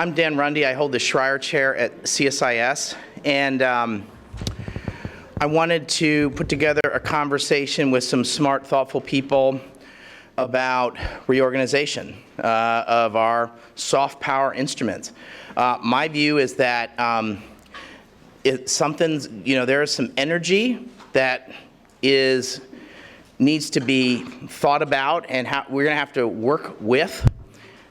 I'm Dan Rundy. I hold the Schreier Chair at CSIS, and I wanted to put together a conversation with some smart, thoughtful people about reorganization of our soft power instruments. My view is that there is some energy that needs to be thought about, and we're going to have to work with.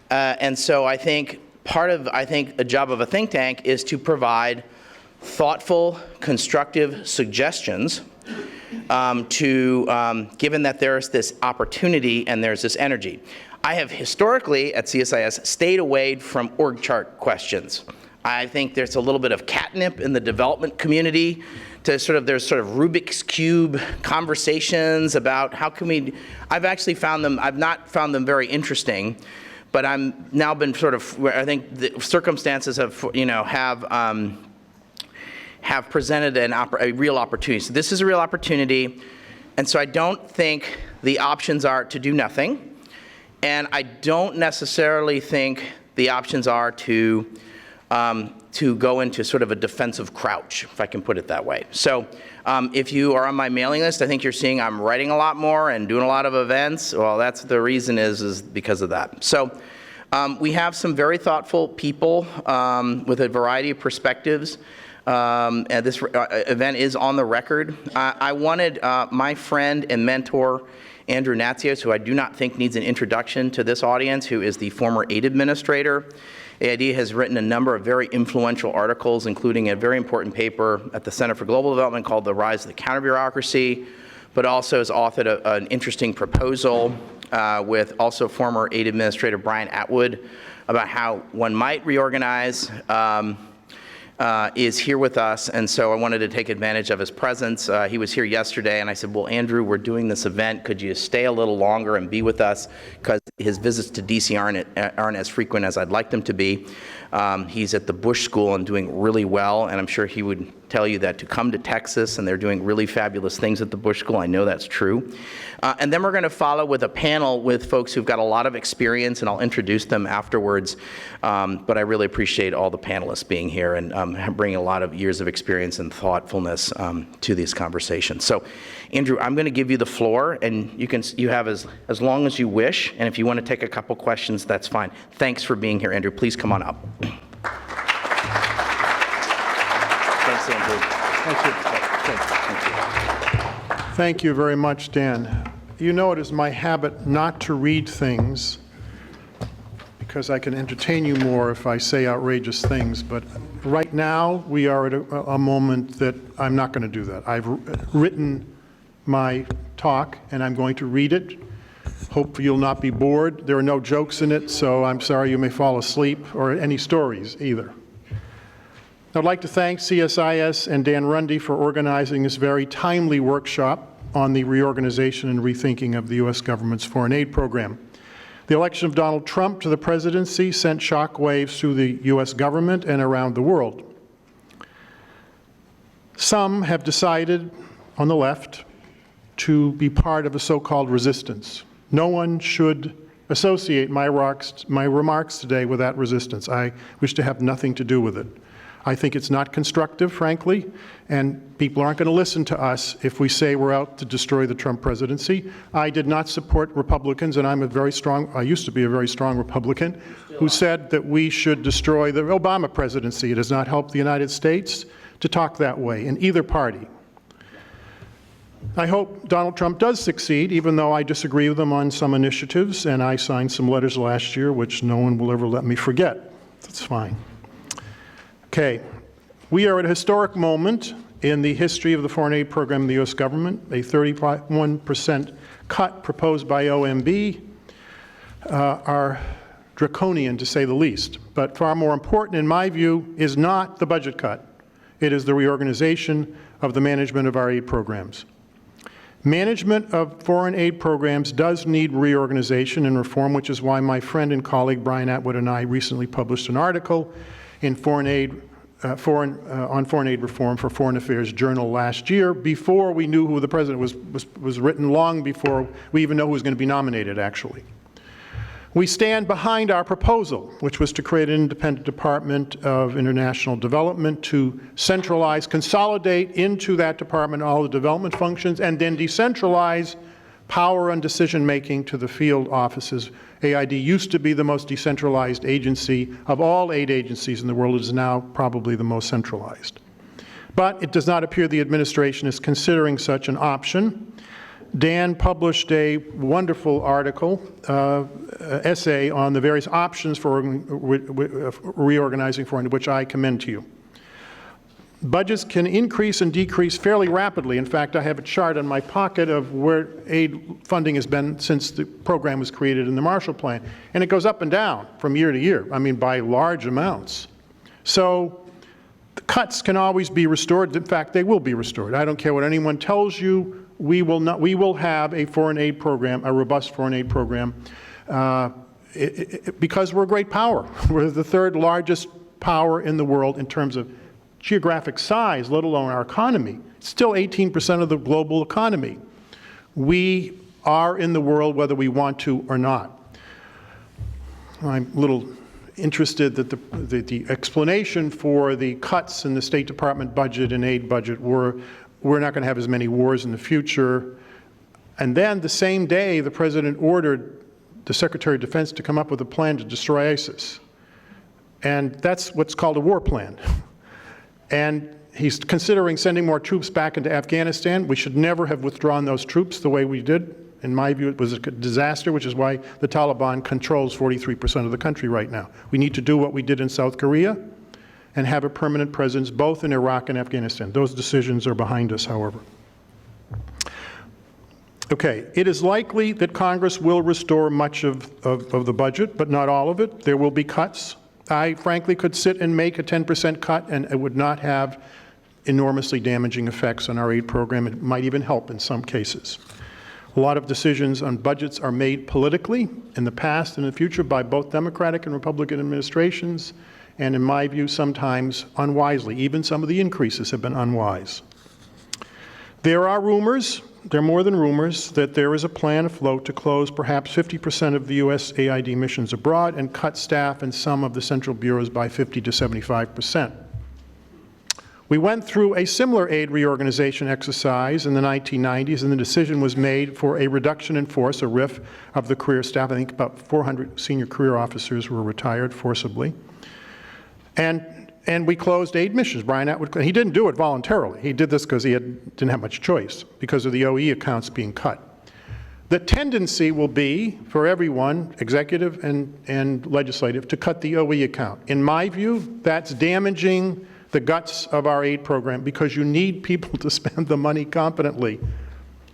And so I think part of, a job of a think tank is to provide thoughtful, constructive suggestions given that there's this opportunity and there's this energy. I have historically at CSIS stayed away from org chart questions. I think there's a little bit of catnip in the development community there's sort of Rubik's Cube conversations about how can we, I've not found them very interesting, but I'm now been I think the circumstances have presented a real opportunity. So this is a real opportunity, and so I don't think the options are to do nothing, and I don't necessarily think the options are to go into sort of a defensive crouch, if I can put it that way. So if you are on my mailing list, I think you're seeing I'm writing a lot more and doing a lot of events. Well, that's the reason is because of that. So we have some very thoughtful people with a variety of perspectives. And this event is on the record. I wanted my friend and mentor, Andrew Natsios, who I do not think needs an introduction to this audience, who is the former aid administrator. AID has written a number of very influential articles, including a very important paper at the Center for Global Development called The Rise of the Counter-Bureaucracy, but also has authored an interesting proposal with also former aid administrator Brian Atwood about how one might reorganize. Is here with us, and so I wanted to take advantage of his presence. He was here yesterday, and I said, well, Andrew, we're doing this event. Could you stay a little longer and be with us? Because his visits to DC aren't as frequent as I'd like them to be. He's at the Bush School and doing really well, and I'm sure he would tell you that to come to Texas, and they're doing really fabulous things at the Bush School. I know that's true. And then we're going to follow with a panel with folks who've got a lot of experience, and I'll introduce them afterwards. But I really appreciate all the panelists being here and bringing a lot of years of experience and thoughtfulness to these conversations. So, Andrew, I'm going to give you the floor, and you have as long as you wish. And if you want to take a couple questions, that's fine. Thanks for being here, Andrew. Please come on up. Thanks, Andrew. Thank you. Thank you very much, Dan. You know it is my habit not to read things because I can entertain you more if I say outrageous things, but right now we are at a moment that I'm not going to do that. I've written my talk and I'm going to read it. Hope you'll not be bored. There are no jokes in it, so I'm sorry you may fall asleep, or any stories either. I'd like to thank CSIS and Dan Rundy for organizing this very timely workshop on the reorganization and rethinking of the U.S. government's foreign aid program. The election of Donald Trump to the presidency sent shockwaves through the U.S. government and around the world. Some have decided on the left to be part of a so-called resistance. No one should associate my remarks today with that resistance. I wish to have nothing to do with it. I think it's not constructive, frankly, and people aren't going to listen to us if we say we're out to destroy the Trump presidency. I did not support Republicans, and I used to be a very strong Republican, who said that we should destroy the Obama presidency. It has not helped the United States to talk that way in either party. I hope Donald Trump does succeed, even though I disagree with him on some initiatives, and I signed some letters last year which no one will ever let me forget. That's fine. Okay, we are at a historic moment in the history of the foreign aid program of the U.S. government. A 31% cut proposed by OMB are draconian, to say the least. But far more important, in my view, is not the budget cut. It is the reorganization of the management of our aid programs. Management of foreign aid programs does need reorganization and reform, which is why my friend and colleague Brian Atwood and I recently published an article in on foreign aid reform for Foreign Affairs Journal last year, before we knew who the president was written long before we even know who was going to be nominated, actually. We stand behind our proposal, which was to create an independent Department of International Development to centralize, consolidate into that department all the development functions, and then decentralize power and decision-making to the field offices. AID used to be the most decentralized agency of all aid agencies in the world. It is now probably the most centralized. But it does not appear the administration is considering such an option. Dan published a wonderful article, essay on the various options for reorganizing foreign, which I commend to you. Budgets can increase and decrease fairly rapidly. In fact, I have a chart in my pocket of where aid funding has been since the program was created in the Marshall Plan. And it goes up and down from year to year, I mean, by large amounts. So the cuts can always be restored. In fact, they will be restored. I don't care what anyone tells you. We will have a foreign aid program, a robust foreign aid program, because we're a great power. We're the third largest power in the world in terms of geographic size, let alone our economy. It's still 18% of the global economy. We are in the world whether we want to or not. I'm a little interested that the explanation for the cuts in the State Department budget and aid budget were we're not going to have as many wars in the future. And then the same day, the President ordered the Secretary of Defense to come up with a plan to destroy ISIS. And that's what's called a war plan. And he's considering sending more troops back into Afghanistan. We should never have withdrawn those troops the way we did. In my view, it was a disaster, which is why the Taliban controls 43% of the country right now. We need to do what we did in South Korea and have a permanent presence both in Iraq and Afghanistan. Those decisions are behind us, however. Okay, it is likely that Congress will restore much of the budget, but not all of it. There will be cuts. I frankly could sit and make a 10% cut and it would not have enormously damaging effects on our aid program. It might even help in some cases. A lot of decisions on budgets are made politically in the past and in the future by both Democratic and Republican administrations, and in my view, sometimes unwisely. Even some of the increases have been unwise. There are rumors, there are more than rumors, that there is a plan afloat to close perhaps 50% of the USAID missions abroad and cut staff in some of the central bureaus by 50 to 75%. We went through a similar aid reorganization exercise in the 1990s, and the decision was made for a reduction in force, a RIF, of the career staff. I think about 400 senior career officers were retired forcibly. And we closed aid missions. Brian Atwood, he didn't do it voluntarily. He did this because he didn't have much choice, because of the OE accounts being cut. The tendency will be for everyone, executive and legislative, to cut the OE account. In my view, that's damaging the guts of our aid program, because you need people to spend the money competently.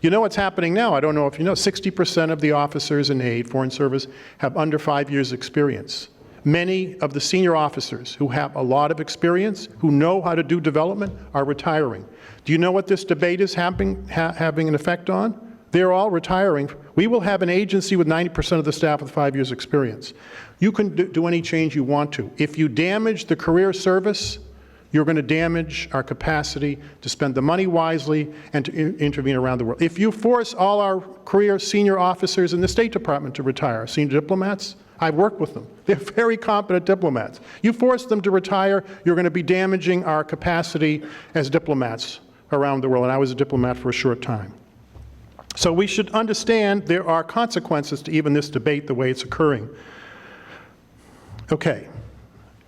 You know what's happening now? I don't know if you know, 60% of the officers in aid, Foreign Service, have under 5 years experience. Many of the senior officers who have a lot of experience, who know how to do development, are retiring. Do you know what this debate is having an effect on? They're all retiring. We will have an agency with 90% of the staff with 5 years experience. You can do any change you want to. If you damage the career service, you're going to damage our capacity to spend the money wisely and to intervene around the world. If you force all our career senior officers in the State Department to retire, senior diplomats, I've worked with them. They're very competent diplomats. You force them to retire, you're going to be damaging our capacity as diplomats around the world. And I was a diplomat for a short time. So we should understand there are consequences to even this debate the way it's occurring. Okay.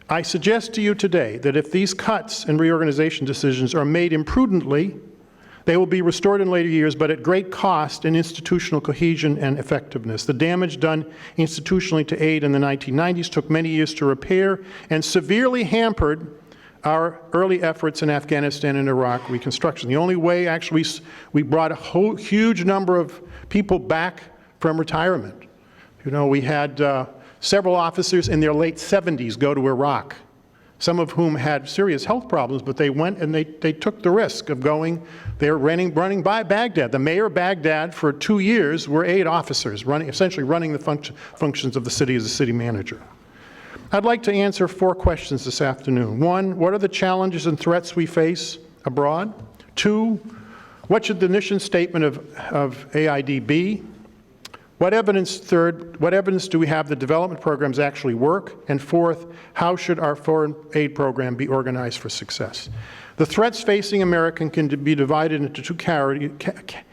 I suggest to you today that if these cuts and reorganization decisions are made imprudently, they will be restored in later years, but at great cost in institutional cohesion and effectiveness. The damage done institutionally to aid in the 1990s took many years to repair and severely hampered our early efforts in Afghanistan and Iraq reconstruction. The only way, actually, we brought a huge number of people back from retirement. You know, we had several officers in their late 70s go to Iraq, some of whom had serious health problems, but they went and they took the risk of going. They were running by Baghdad. The mayor of Baghdad for 2 years were aid officers, essentially running the functions of the city as a city manager. I'd like to answer 4 questions this afternoon. 1, what are the challenges and threats we face abroad? 2, what should the mission statement of AID be? Third, what evidence do we have that development programs actually work? And fourth, how should our foreign aid program be organized for success? The threats facing America can be divided into two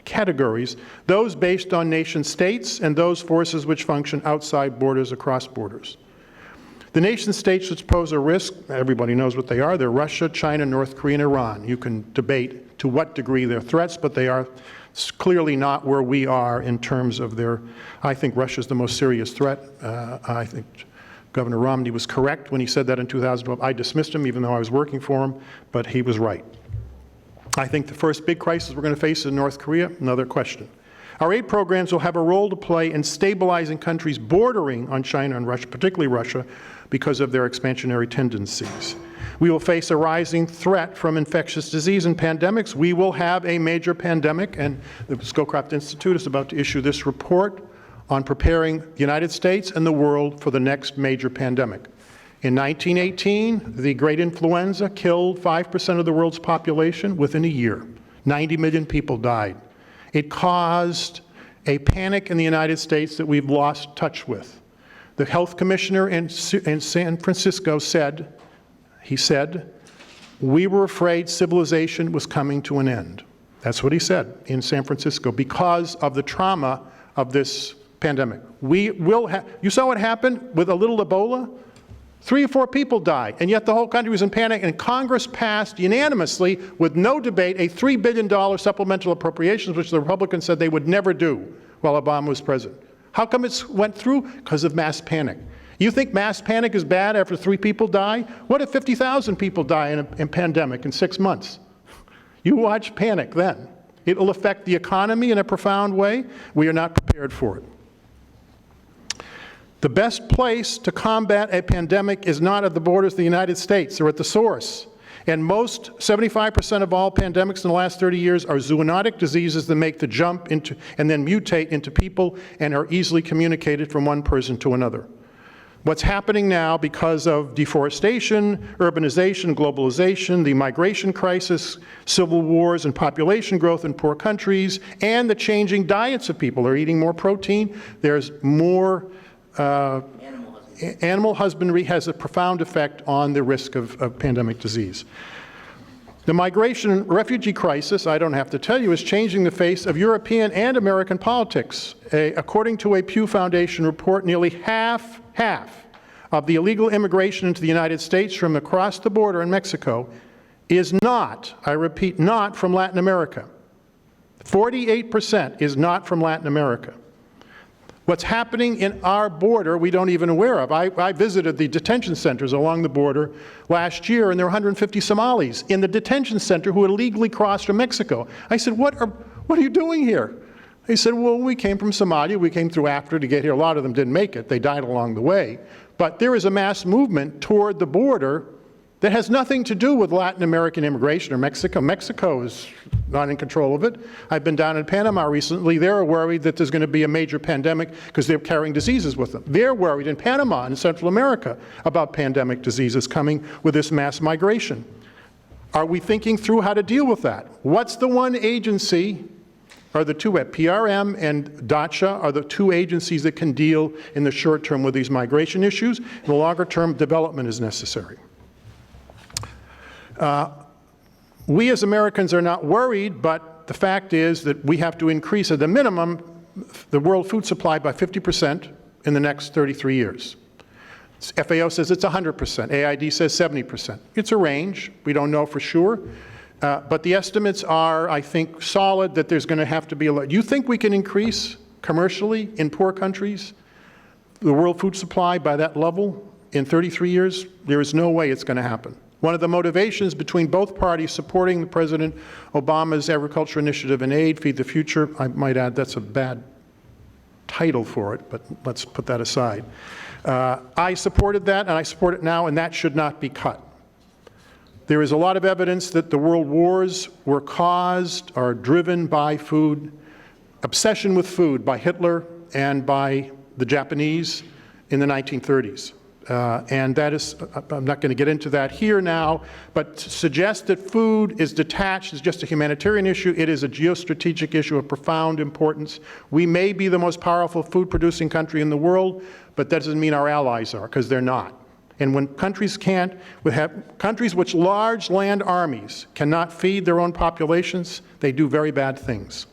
categories, those based on nation states and those forces which function outside borders, across borders. The nation states which pose a risk, everybody knows what they are. They're Russia, China, North Korea, and Iran. You can debate to what degree they're threats, but they are clearly not where we are in terms of their, I think Russia's the most serious threat. I think Governor Romney was correct when he said that in 2012. I dismissed him even though I was working for him, but he was right. I think the first big crisis we're going to face is North Korea, another question. Our aid programs will have a role to play in stabilizing countries bordering on China and Russia, particularly Russia, because of their expansionary tendencies. We will face a rising threat from infectious disease and pandemics. We will have a major pandemic, and the Scowcroft Institute is about to issue this report on preparing the United States and the world for the next major pandemic. In 1918, the great influenza killed 5% of the world's population within a year. 90 million people died. It caused a panic in the United States that we've lost touch with. The health commissioner in San Francisco said, we were afraid civilization was coming to an end. That's what he said in San Francisco because of the trauma of this pandemic. You saw what happened with a little Ebola? 3 or 4 people died, and yet the whole country was in panic, and Congress passed unanimously, with no debate, a $3 billion supplemental appropriations, which the Republicans said they would never do while Obama was president. How come it went through? Because of mass panic. You think mass panic is bad after 3 people die? What if 50,000 people die in a pandemic in 6 months? You watch panic then. It will affect the economy in a profound way. We are not prepared for it. The best place to combat a pandemic is not at the borders of the United States, they're at the source. And 75% of all pandemics in the last 30 years are zoonotic diseases that make the jump into, and then mutate into people and are easily communicated from one person to another. What's happening now because of deforestation, urbanization, globalization, the migration crisis, civil wars and population growth in poor countries, and the changing diets of people. They're eating more protein, there's more animal husbandry has a profound effect on the risk of pandemic disease. The migration and refugee crisis, I don't have to tell you, is changing the face of European and American politics. According to a Pew Foundation report, nearly half of the illegal immigration into the United States from across the border in Mexico is not, I repeat, not from Latin America. 48% is not from Latin America. What's happening in our border we don't even aware of. I visited the detention centers along the border last year, and there were 150 Somalis in the detention center who illegally crossed from Mexico. I said, what are you doing here? They said, well, we came from Somalia. We came through Africa to get here. A lot of them didn't make it. They died along the way. But there is a mass movement toward the border that has nothing to do with Latin American immigration or Mexico. Mexico is not in control of it. I've been down in Panama recently. They're worried that there's going to be a major pandemic because they're carrying diseases with them. They're worried in Panama and Central America about pandemic diseases coming with this mass migration. Are we thinking through how to deal with that? What's the one agency, or the two, PRM and DACA are the two agencies that can deal in the short term with these migration issues. In the longer term, development is necessary. We as Americans are not worried, but the fact is that we have to increase at the minimum the world food supply by 50% in the next 33 years. FAO says it's 100%, AID says 70%. It's a range, we don't know for sure, but the estimates are, I think, solid that there's going to have to be a lot. Do you think we can increase commercially in poor countries the world food supply by that level in 33 years? There is no way it's going to happen. One of the motivations between both parties supporting President Obama's agriculture initiative and aid, Feed the Future, I might add that's a bad title for it, but let's put that aside. I supported that, and I support it now, and that should not be cut. There is a lot of evidence that the world wars were caused or driven by food, obsession with food by Hitler and by the Japanese in the 1930s. And that is, I'm not going to get into that here now, but to suggest that food is detached is just a humanitarian issue. It is a geostrategic issue of profound importance. We may be the most powerful food-producing country in the world, but that doesn't mean our allies are, because they're not. And when countries countries which large land armies cannot feed their own populations, they do very bad things.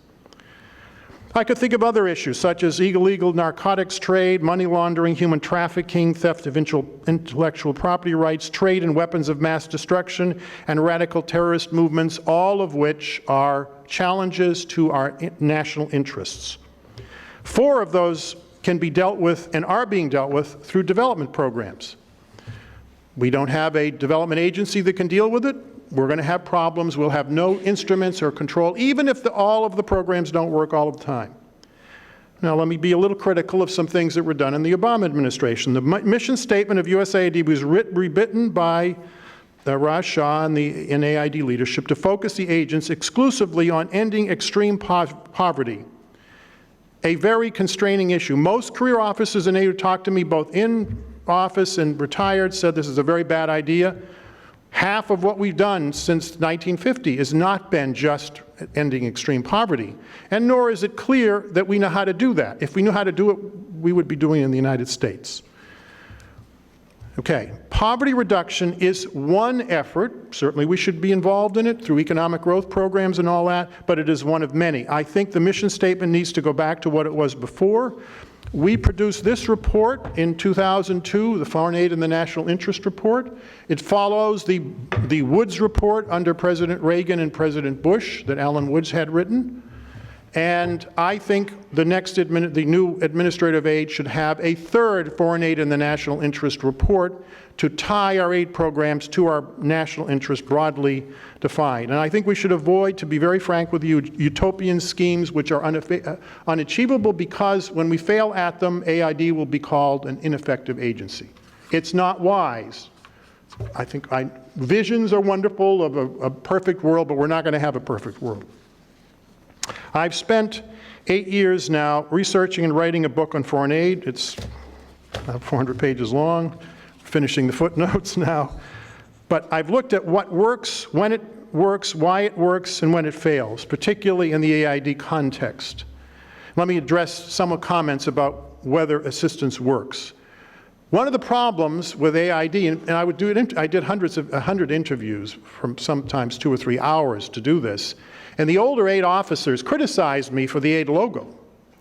I could think of other issues, such as illegal narcotics trade, money laundering, human trafficking, theft of intellectual property rights, trade in weapons of mass destruction, and radical terrorist movements, all of which are challenges to our national interests. 4 of those can be dealt with and are being dealt with through development programs. We don't have a development agency that can deal with it. We're going to have problems. We'll have no instruments or control, even if all of the programs don't work all of the time. Now, let me be a little critical of some things that were done in the Obama administration. The mission statement of USAID was rewritten by Raj Shah and the NAID leadership to focus the agents exclusively on ending extreme poverty, a very constraining issue. Most career officers in aid who talked to me, both in office and retired, said this is a very bad idea. Half of what we've done since 1950 has not been just ending extreme poverty, and nor is it clear that we know how to do that. If we knew how to do it, we would be doing it in the United States. Okay, poverty reduction is one effort. Certainly we should be involved in it through economic growth programs and all that, but it is one of many. I think the mission statement needs to go back to what it was before. We produced this report in 2002, the Foreign Aid and the National Interest Report. It follows the Woods report under President Reagan and President Bush that Alan Woods had written. And I think the new administrative aid should have a 3rd Foreign Aid and the National Interest Report to tie our aid programs to our national interest broadly defined. And I think we should avoid, to be very frank with you, utopian schemes which are unachievable, because when we fail at them, AID will be called an ineffective agency. It's not wise. I think visions are wonderful of a perfect world, but we're not going to have a perfect world. I've spent 8 years now researching and writing a book on foreign aid. It's about 400 pages long, finishing the footnotes now. But I've looked at what works, when it works, why it works, and when it fails, particularly in the AID context. Let me address some comments about whether assistance works. One of the problems with AID, and I did 100 interviews from sometimes 2 or 3 hours to do this, and the older aid officers criticized me for the aid logo,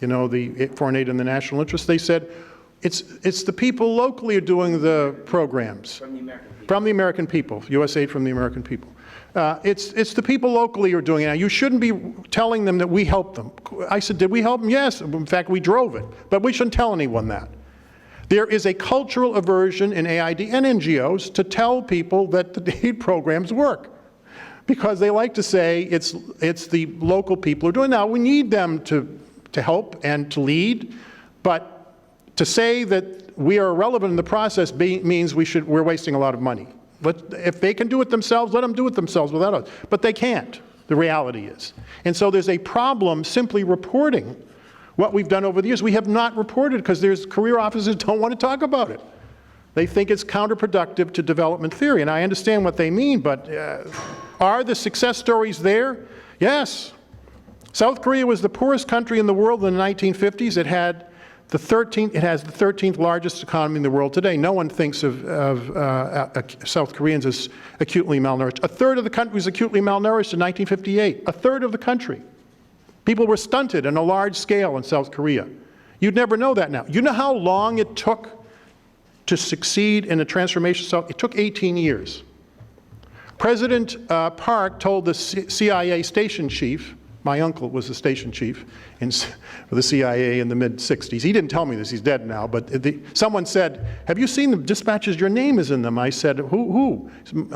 you know, the foreign aid and the national interest. They said, it's the people locally who are doing the programs. From the American people. From the American people, USAID from the American people. It's the people locally who are doing it. Now, you shouldn't be telling them that we helped them. I said, did we help them? Yes. In fact, we drove it. But we shouldn't tell anyone that. There is a cultural aversion in AID and NGOs to tell people that the aid programs work, because they like to say it's the local people who are doing it. Now, we need them to help and to lead, but to say that we are irrelevant in the process means we're wasting a lot of money. If they can do it themselves, let them do it themselves without us. But they can't, the reality is. And so there's a problem simply reporting what we've done over the years. We have not reported because there's career officers don't want to talk about it. They think it's counterproductive to development theory, and I understand what they mean, but are the success stories there? Yes. South Korea was the poorest country in the world in the 1950s. It has the 13th largest economy in the world today. No one thinks of South Koreans as acutely malnourished. A third of the country was acutely malnourished in 1958. A third of the country. People were stunted on a large scale in South Korea. You'd never know that now. You know how long it took to succeed in the transformation? It took 18 years. President Park told the CIA station chief, my uncle was the station chief for the CIA in the mid-60s. He didn't tell me this, he's dead now, but someone said, have you seen the dispatches? Your name is in them. I said, who?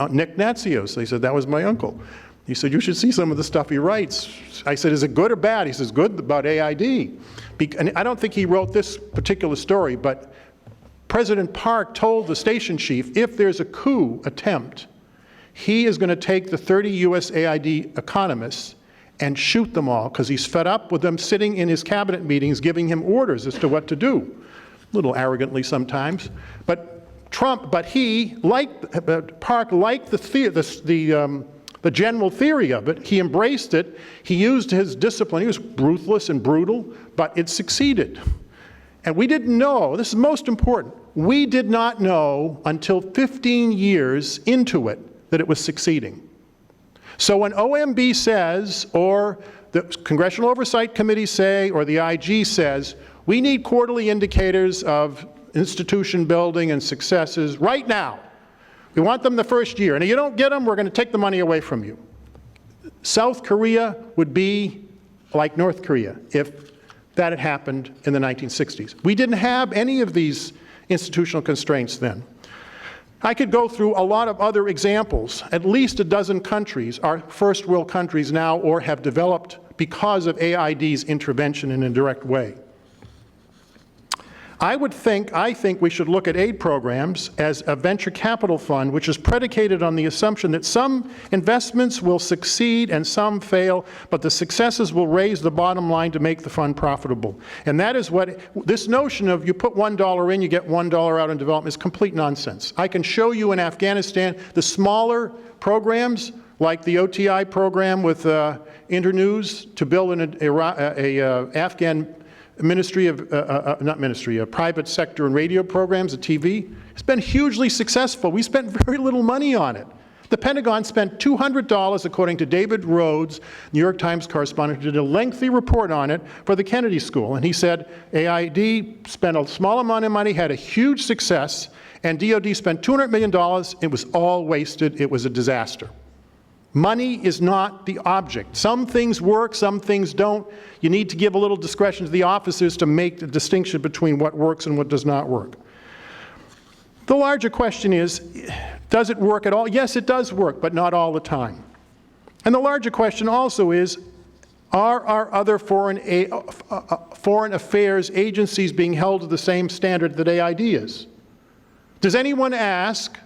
Nick Natsios. They said, that was my uncle. He said, you should see some of the stuff he writes. I said, is it good or bad? He says, good, about AID. And I don't think he wrote this particular story, but President Park told the station chief, if there's a coup attempt, he is going to take the 30 USAID economists and shoot them all, because he's fed up with them sitting in his cabinet meetings giving him orders as to what to do. A little arrogantly sometimes. But Trump, but he, Park liked the general theory of it. He embraced it. He used his discipline. He was ruthless and brutal, but it succeeded. And we didn't know, this is most important, we did not know until 15 years into it that it was succeeding. So when OMB says, or the Congressional Oversight Committee say, or the IG says, we need quarterly indicators of institution building and successes right now. We want them the first year. And if you don't get them, we're going to take the money away from you. South Korea would be like North Korea if that had happened in the 1960s. We didn't have any of these institutional constraints then. I could go through a lot of other examples. At least a dozen countries are first world countries now or have developed because of AID's intervention in a direct way. I think we should look at aid programs as a venture capital fund which is predicated on the assumption that some investments will succeed and some fail, but the successes will raise the bottom line to make the fund profitable. And that is what, this notion of you put $1 in, you get $1 out in development is complete nonsense. I can show you in Afghanistan the smaller programs like the OTI program with Internews to build an Afghan private sector and radio programs, a TV. It's been hugely successful. We spent very little money on it. The Pentagon spent $200, according to David Rhodes, New York Times correspondent, who did a lengthy report on it for the Kennedy School. And he said AID spent a small amount of money, had a huge success, and DOD spent $200 million. It was all wasted. It was a disaster. Money is not the object. Some things work, some things don't. You need to give a little discretion to the officers to make the distinction between what works and what does not work. The larger question is, does it work at all? Yes, it does work, but not all the time. And the larger question also is, are our other foreign affairs agencies being held to the same standard that AID is? Does anyone ask,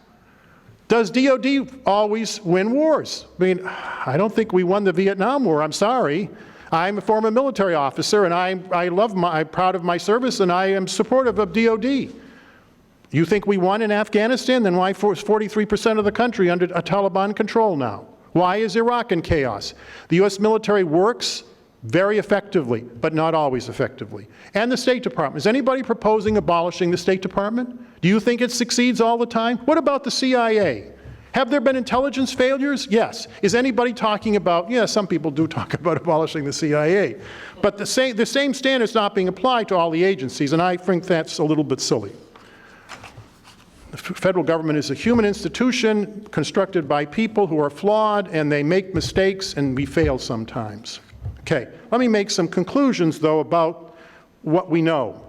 does DOD always win wars? I mean, I don't think we won the Vietnam War, I'm sorry. I'm a former military officer and I'm proud of my service and I am supportive of DOD. You think we won in Afghanistan? Then why is 43% of the country under a Taliban control now? Why is Iraq in chaos? The US military works very effectively, but not always effectively. And the State Department. Is anybody proposing abolishing the State Department? Do you think it succeeds all the time? What about the CIA? Have there been intelligence failures? Yes. Is anybody talking about, yeah, some people do talk about abolishing the CIA. But the same standard's not being applied to all the agencies, and I think that's a little bit silly. The federal government is a human institution constructed by people who are flawed, and they make mistakes, and we fail sometimes. Okay, let me make some conclusions, though, about what we know.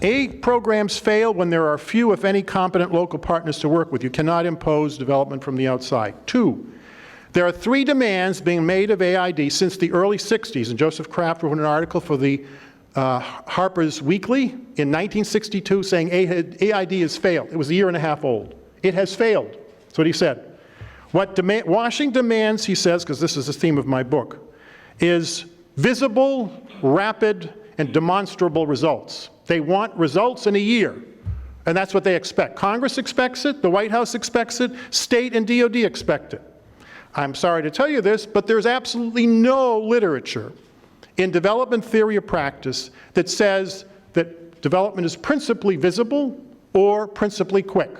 Aid programs fail when there are few, if any, competent local partners to work with. You cannot impose development from the outside. 2, there are 3 demands being made of AID since the early 60s, and Joseph Kraft wrote an article for the Harper's Weekly in 1962 saying AID has failed. It was a year and a half old. It has failed. That's what he said. What Washington demands, he says, because this is the theme of my book, is visible, rapid, and demonstrable results. They want results in a year, and that's what they expect. Congress expects it, the White House expects it, state and DOD expect it. I'm sorry to tell you this, but there's absolutely no literature in development theory or practice that says that development is principally visible or principally quick.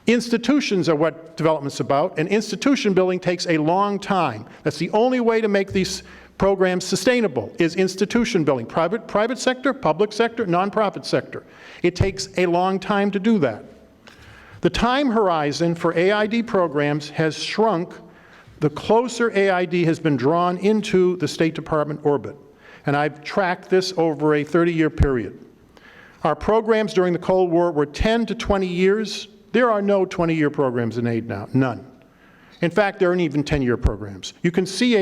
Institutions are what development's about, and institution building takes a long time. That's the only way to make these programs sustainable, is institution building. Private sector, public sector, nonprofit sector. It takes a long time to do that. The time horizon for AID programs has shrunk the closer AID has been drawn into the State Department orbit. And I've tracked this over a 30-year period. Our programs during the Cold War were 10 to 20 years. There are no 20-year programs in aid now, none. In fact, there aren't even 10-year programs. You can see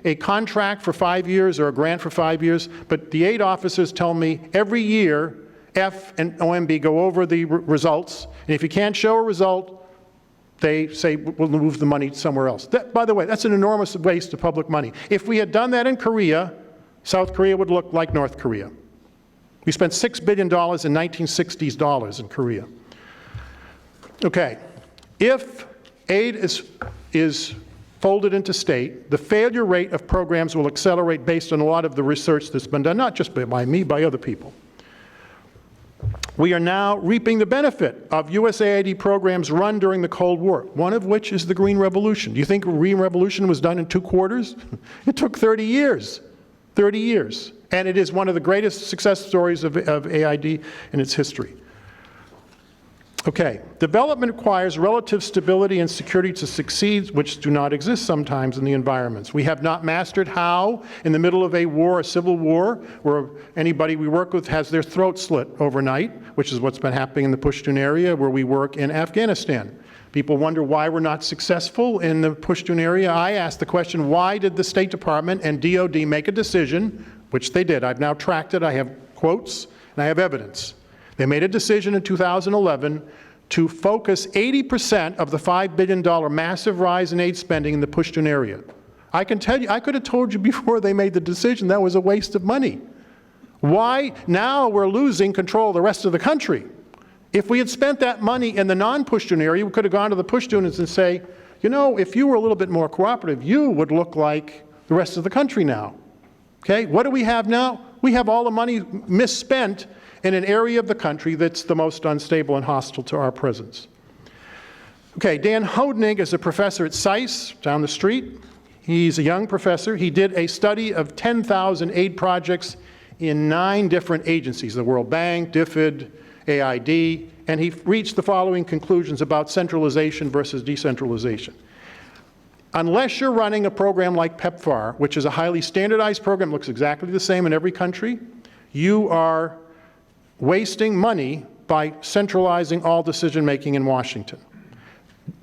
a contract for 5 years or a grant for 5 years, but the aid officers tell me every year F and OMB go over the results, and if you can't show a result, they say, we'll move the money somewhere else. That, by the way, that's an enormous waste of public money. If we had done that in Korea, South Korea would look like North Korea. We spent $6 billion in 1960s dollars in Korea. Okay, if aid is folded into state, the failure rate of programs will accelerate based on a lot of the research that's been done, not just by me, by other people. We are now reaping the benefit of USAID programs run during the Cold War, one of which is the Green Revolution. Do you think the Green Revolution was done in 2 quarters? It took 30 years. 30 years. And it is one of the greatest success stories of AID in its history. Okay, development requires relative stability and security to succeed, which do not exist sometimes in the environments. We have not mastered how, in the middle of a war, a civil war, where anybody we work with has their throat slit overnight, which is what's been happening in the Pashtun area where we work in Afghanistan. People wonder why we're not successful in the Pashtun area. I ask the question, why did the State Department and DOD make a decision, which they did. I've now tracked it. I have quotes and I have evidence. They made a decision in 2011 to focus 80% of the $5 billion massive rise in aid spending in the Pashtun area. I can tell you, I could have told you before they made the decision that was a waste of money. Why? Now we're losing control of the rest of the country. If we had spent that money in the non-Pashtun area, we could have gone to the Pashtuns and say, you know, if you were a little bit more cooperative, you would look like the rest of the country now. Okay, what do we have now? We have all the money misspent in an area of the country that's the most unstable and hostile to our presence. Okay, Dan Houdnig is a professor at SAIS down the street. He's a young professor. He did a study of 10,000 aid projects in 9 different agencies, the World Bank, DFID, AID, and he reached the following conclusions about centralization versus decentralization. Unless you're running a program like PEPFAR, which is a highly standardized program, looks exactly the same in every country, you are wasting money by centralizing all decision-making in Washington.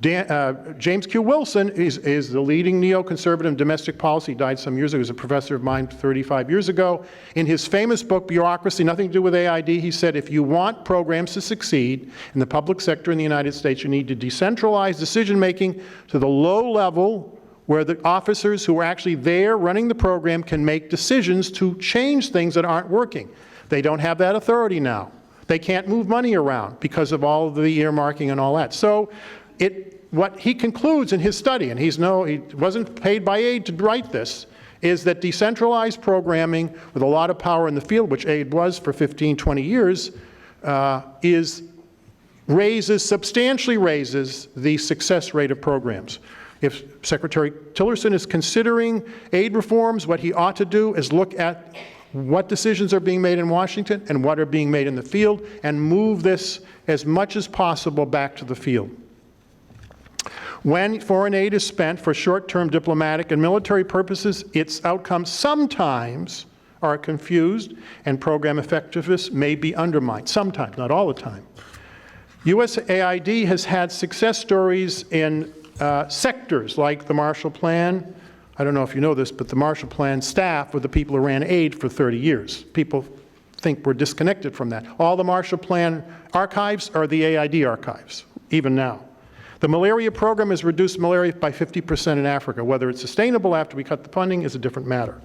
James Q. Wilson is the leading neoconservative in domestic policy. He died some years ago. He was a professor of mine 35 years ago. In his famous book, Bureaucracy, Nothing to Do with AID, he said, if you want programs to succeed in the public sector in the United States, you need to decentralize decision-making to the low level where the officers who are actually there running the program can make decisions to change things that aren't working. They don't have that authority now. They can't move money around because of all of the earmarking and all that. So what he concludes in his study, and he wasn't paid by aid to write this, is that decentralized programming with a lot of power in the field, which aid was for 15, 20 years, substantially raises the success rate of programs. If Secretary Tillerson is considering aid reforms, what he ought to do is look at what decisions are being made in Washington and what are being made in the field, and move this as much as possible back to the field. When foreign aid is spent for short-term diplomatic and military purposes, its outcomes sometimes are confused and program effectiveness may be undermined. Sometimes, not all the time. USAID has had success stories in sectors like the Marshall Plan. I don't know if you know this, but the Marshall Plan staff were the people who ran aid for 30 years. People think we're disconnected from that. All the Marshall Plan archives are the AID archives, even now. The malaria program has reduced malaria by 50% in Africa. Whether it's sustainable after we cut the funding is a different matter.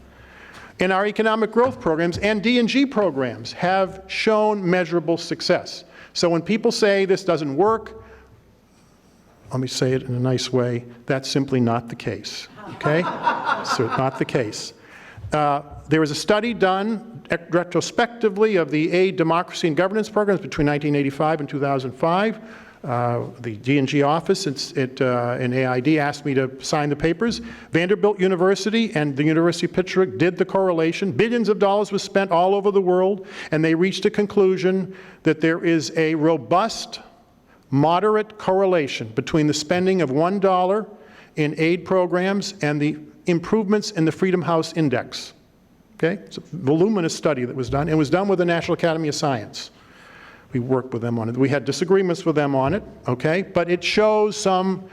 And our economic growth programs and D&G programs have shown measurable success. So when people say this doesn't work, let me say it in a nice way, that's simply not the case, okay? So not the case. There was a study done retrospectively of the aid, democracy, and governance programs between 1985 and 2005. The D&G office in AID asked me to sign the papers. Vanderbilt University and the University of Pittsburgh did the correlation. Billions of dollars was spent all over the world, and they reached a conclusion that there is a robust, moderate correlation between the spending of $1 in aid programs and the improvements in the Freedom House Index. Okay? It's a voluminous study that was done. It was done with the National Academy of Science. We worked with them on it. We had disagreements with them on it, okay? But it shows some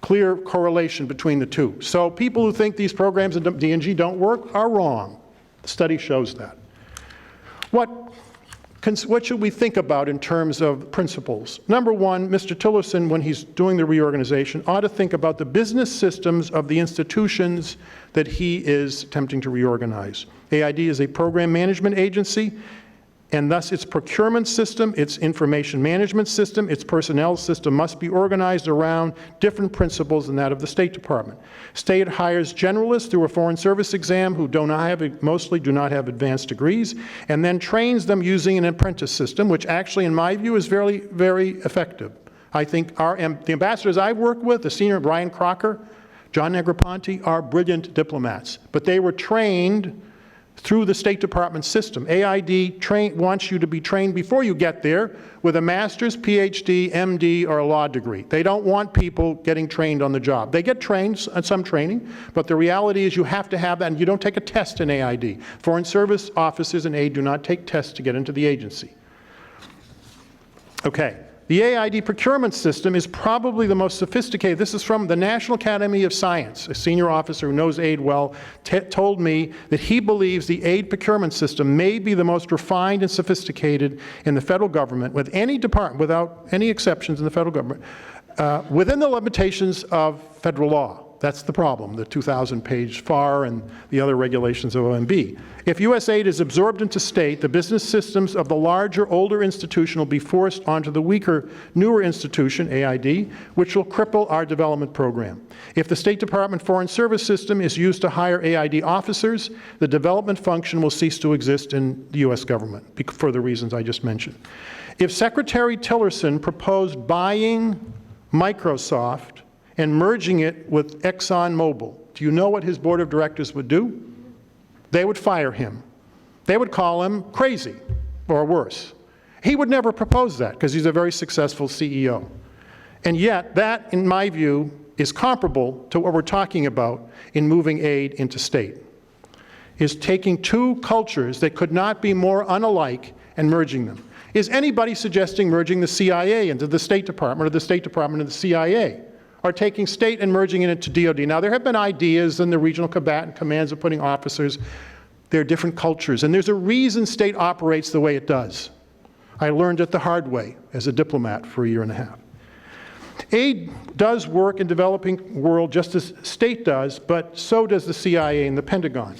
clear correlation between the two. So people who think these programs in D&G don't work are wrong. The study shows that. What should we think about in terms of principles? Number one, Mr. Tillerson, when he's doing the reorganization, ought to think about the business systems of the institutions that he is attempting to reorganize. AID is a program management agency, and thus its procurement system, its information management system, its personnel system must be organized around different principles than that of the State Department. State hires generalists through a foreign service exam who mostly do not have advanced degrees, and then trains them using an apprentice system, which actually, in my view, is very, very effective. I think the ambassadors I've worked with, the senior Brian Crocker, John Negroponte, are brilliant diplomats, but they were trained through the State Department system. AID wants you to be trained before you get there with a master's, PhD, MD, or a law degree. They don't want people getting trained on the job. They get trained, some training, but the reality is you have to have that, and you don't take a test in AID. Foreign service officers in aid do not take tests to get into the agency. Okay. The AID procurement system is probably the most sophisticated. This is from the National Academy of Science. A senior officer who knows aid well told me that he believes the aid procurement system may be the most refined and sophisticated in the federal government, with any department, without any exceptions in the federal government, within the limitations of federal law. That's the problem, the 2,000-page FAR and the other regulations of OMB. If USAID is absorbed into state, the business systems of the larger, older institution will be forced onto the weaker, newer institution, AID, which will cripple our development program. If the State Department Foreign Service system is used to hire AID officers, the development function will cease to exist in the U.S. government, for the reasons I just mentioned. If Secretary Tillerson proposed buying Microsoft and merging it with ExxonMobil, do you know what his board of directors would do? They would fire him. They would call him crazy, or worse. He would never propose that, because he's a very successful CEO. And yet, that, in my view, is comparable to what we're talking about in moving aid into state, is taking two cultures that could not be more unalike and merging them. Is anybody suggesting merging the CIA into the State Department, or the State Department into the CIA? Or taking state and merging it into DOD. Now, there have been ideas in the regional combatant commands of putting officers. There are different cultures, and there's a reason state operates the way it does. I learned it the hard way as a diplomat for a year and a half. Aid does work in developing world just as state does, but so does the CIA and the Pentagon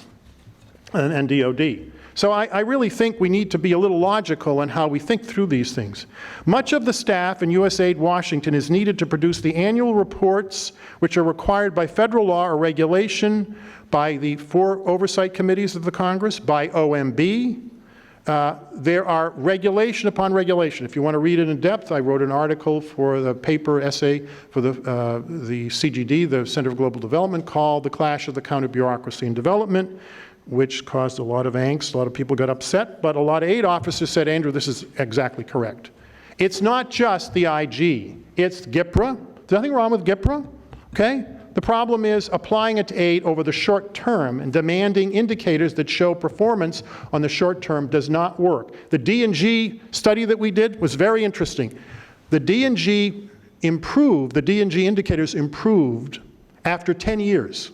and DOD. So I really think we need to be a little logical in how we think through these things. Much of the staff in USAID Washington is needed to produce the annual reports which are required by federal law or regulation, by the 4 oversight committees of the Congress, by OMB. There are regulation upon regulation. If you want to read it in depth, I wrote an article for the paper essay for the CGD, the Center for Global Development, called The Clash of the Counter-Bureaucracy in Development, which caused a lot of angst. A lot of people got upset, but a lot of aid officers said, Andrew, this is exactly correct. It's not just the IG, it's GIPRA. There's nothing wrong with GIPRA, okay? The problem is applying it to aid over the short term and demanding indicators that show performance on the short term does not work. The D&G study that we did was very interesting. The D&G improved, the D&G indicators improved after 10 years.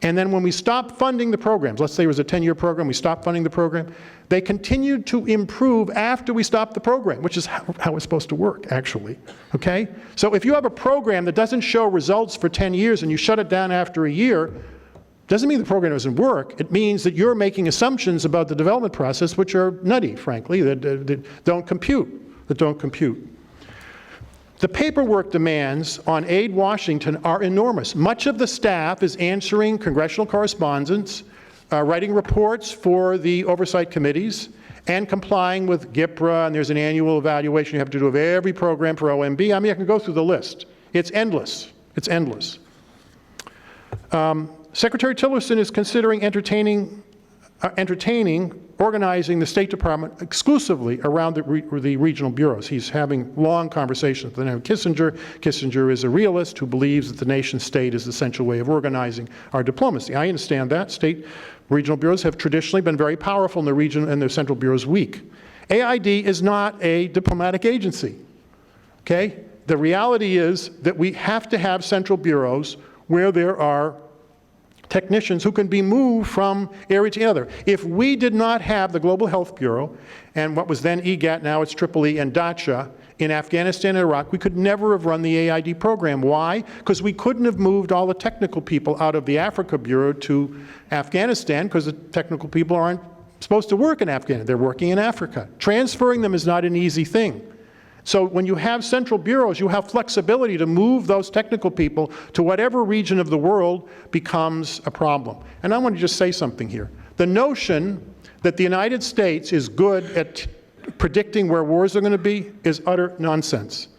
And then when we stopped funding the programs, let's say it was a 10-year program, we stopped funding the program, they continued to improve after we stopped the program, which is how it's supposed to work, actually, okay? So if you have a program that doesn't show results for 10 years and you shut it down after a year, doesn't mean the program doesn't work. It means that you're making assumptions about the development process which are nutty, frankly, that don't compute. The paperwork demands on Aid Washington are enormous. Much of the staff is answering congressional correspondence, writing reports for the oversight committees, and complying with GIPRA, and there's an annual evaluation you have to do of every program for OMB. I mean, I can go through the list. It's endless. It's endless. Secretary Tillerson is considering organizing the State Department exclusively around the regional bureaus. He's having long conversations with Kissinger. Kissinger is a realist who believes that the nation state is the essential way of organizing our diplomacy. I understand that. State regional bureaus have traditionally been very powerful in the region, and their central bureaus weak. AID is not a diplomatic agency, okay? The reality is that we have to have central bureaus where there are technicians who can be moved from area to another. If we did not have the Global Health Bureau, and what was then EGAT, now it's EEE, and DACHA, in Afghanistan and Iraq, we could never have run the AID program. Why? Because we couldn't have moved all the technical people out of the Africa Bureau to Afghanistan, because the technical people aren't supposed to work in Afghanistan. They're working in Africa. Transferring them is not an easy thing. So when you have central bureaus, you have flexibility to move those technical people to whatever region of the world becomes a problem. And I want to just say something here. The notion that the United States is good at predicting where wars are going to be is utter nonsense.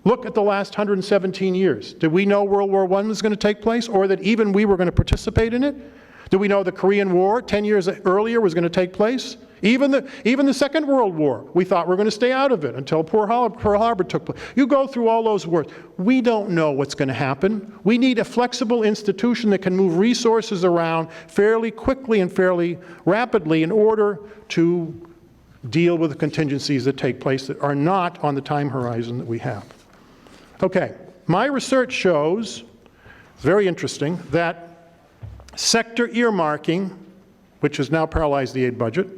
Look at the last 117 years. Did we know World War I was going to take place, or that even we were going to participate in it? Did we know the Korean War 10 years earlier was going to take place? Even the Second World War, we thought we were going to stay out of it until Pearl Harbor took place. You go through all those wars. We don't know what's going to happen. We need a flexible institution that can move resources around fairly quickly and fairly rapidly in order to deal with the contingencies that take place that are not on the time horizon that we have. Okay, my research shows, it's very interesting, that sector earmarking, which has now paralyzed the aid budget,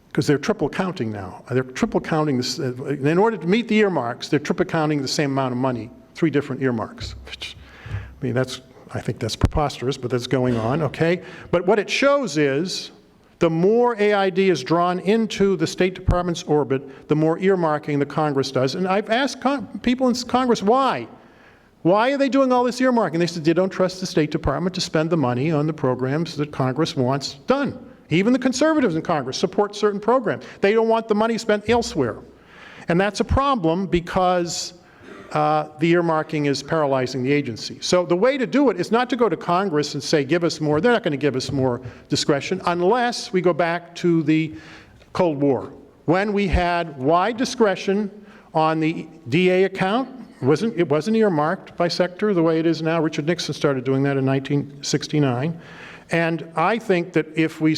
because they're triple counting now. They're triple counting this. In order to meet the earmarks, they're triple counting the same amount of money, 3 different earmarks. Which, I mean, I think that's preposterous, but that's going on, okay? But what it shows is the more AID is drawn into the State Department's orbit, the more earmarking the Congress does. And I've asked people in Congress, why? Why are they doing all this earmarking? They said they don't trust the State Department to spend the money on the programs that Congress wants done. Even the conservatives in Congress support certain programs. They don't want the money spent elsewhere. And that's a problem because the earmarking is paralyzing the agency. So the way to do it is not to go to Congress and say, give us more. They're not going to give us more discretion unless we go back to the Cold War, when we had wide discretion on the DA account. It wasn't earmarked by sector the way it is now. Richard Nixon started doing that in 1969. And I think that if we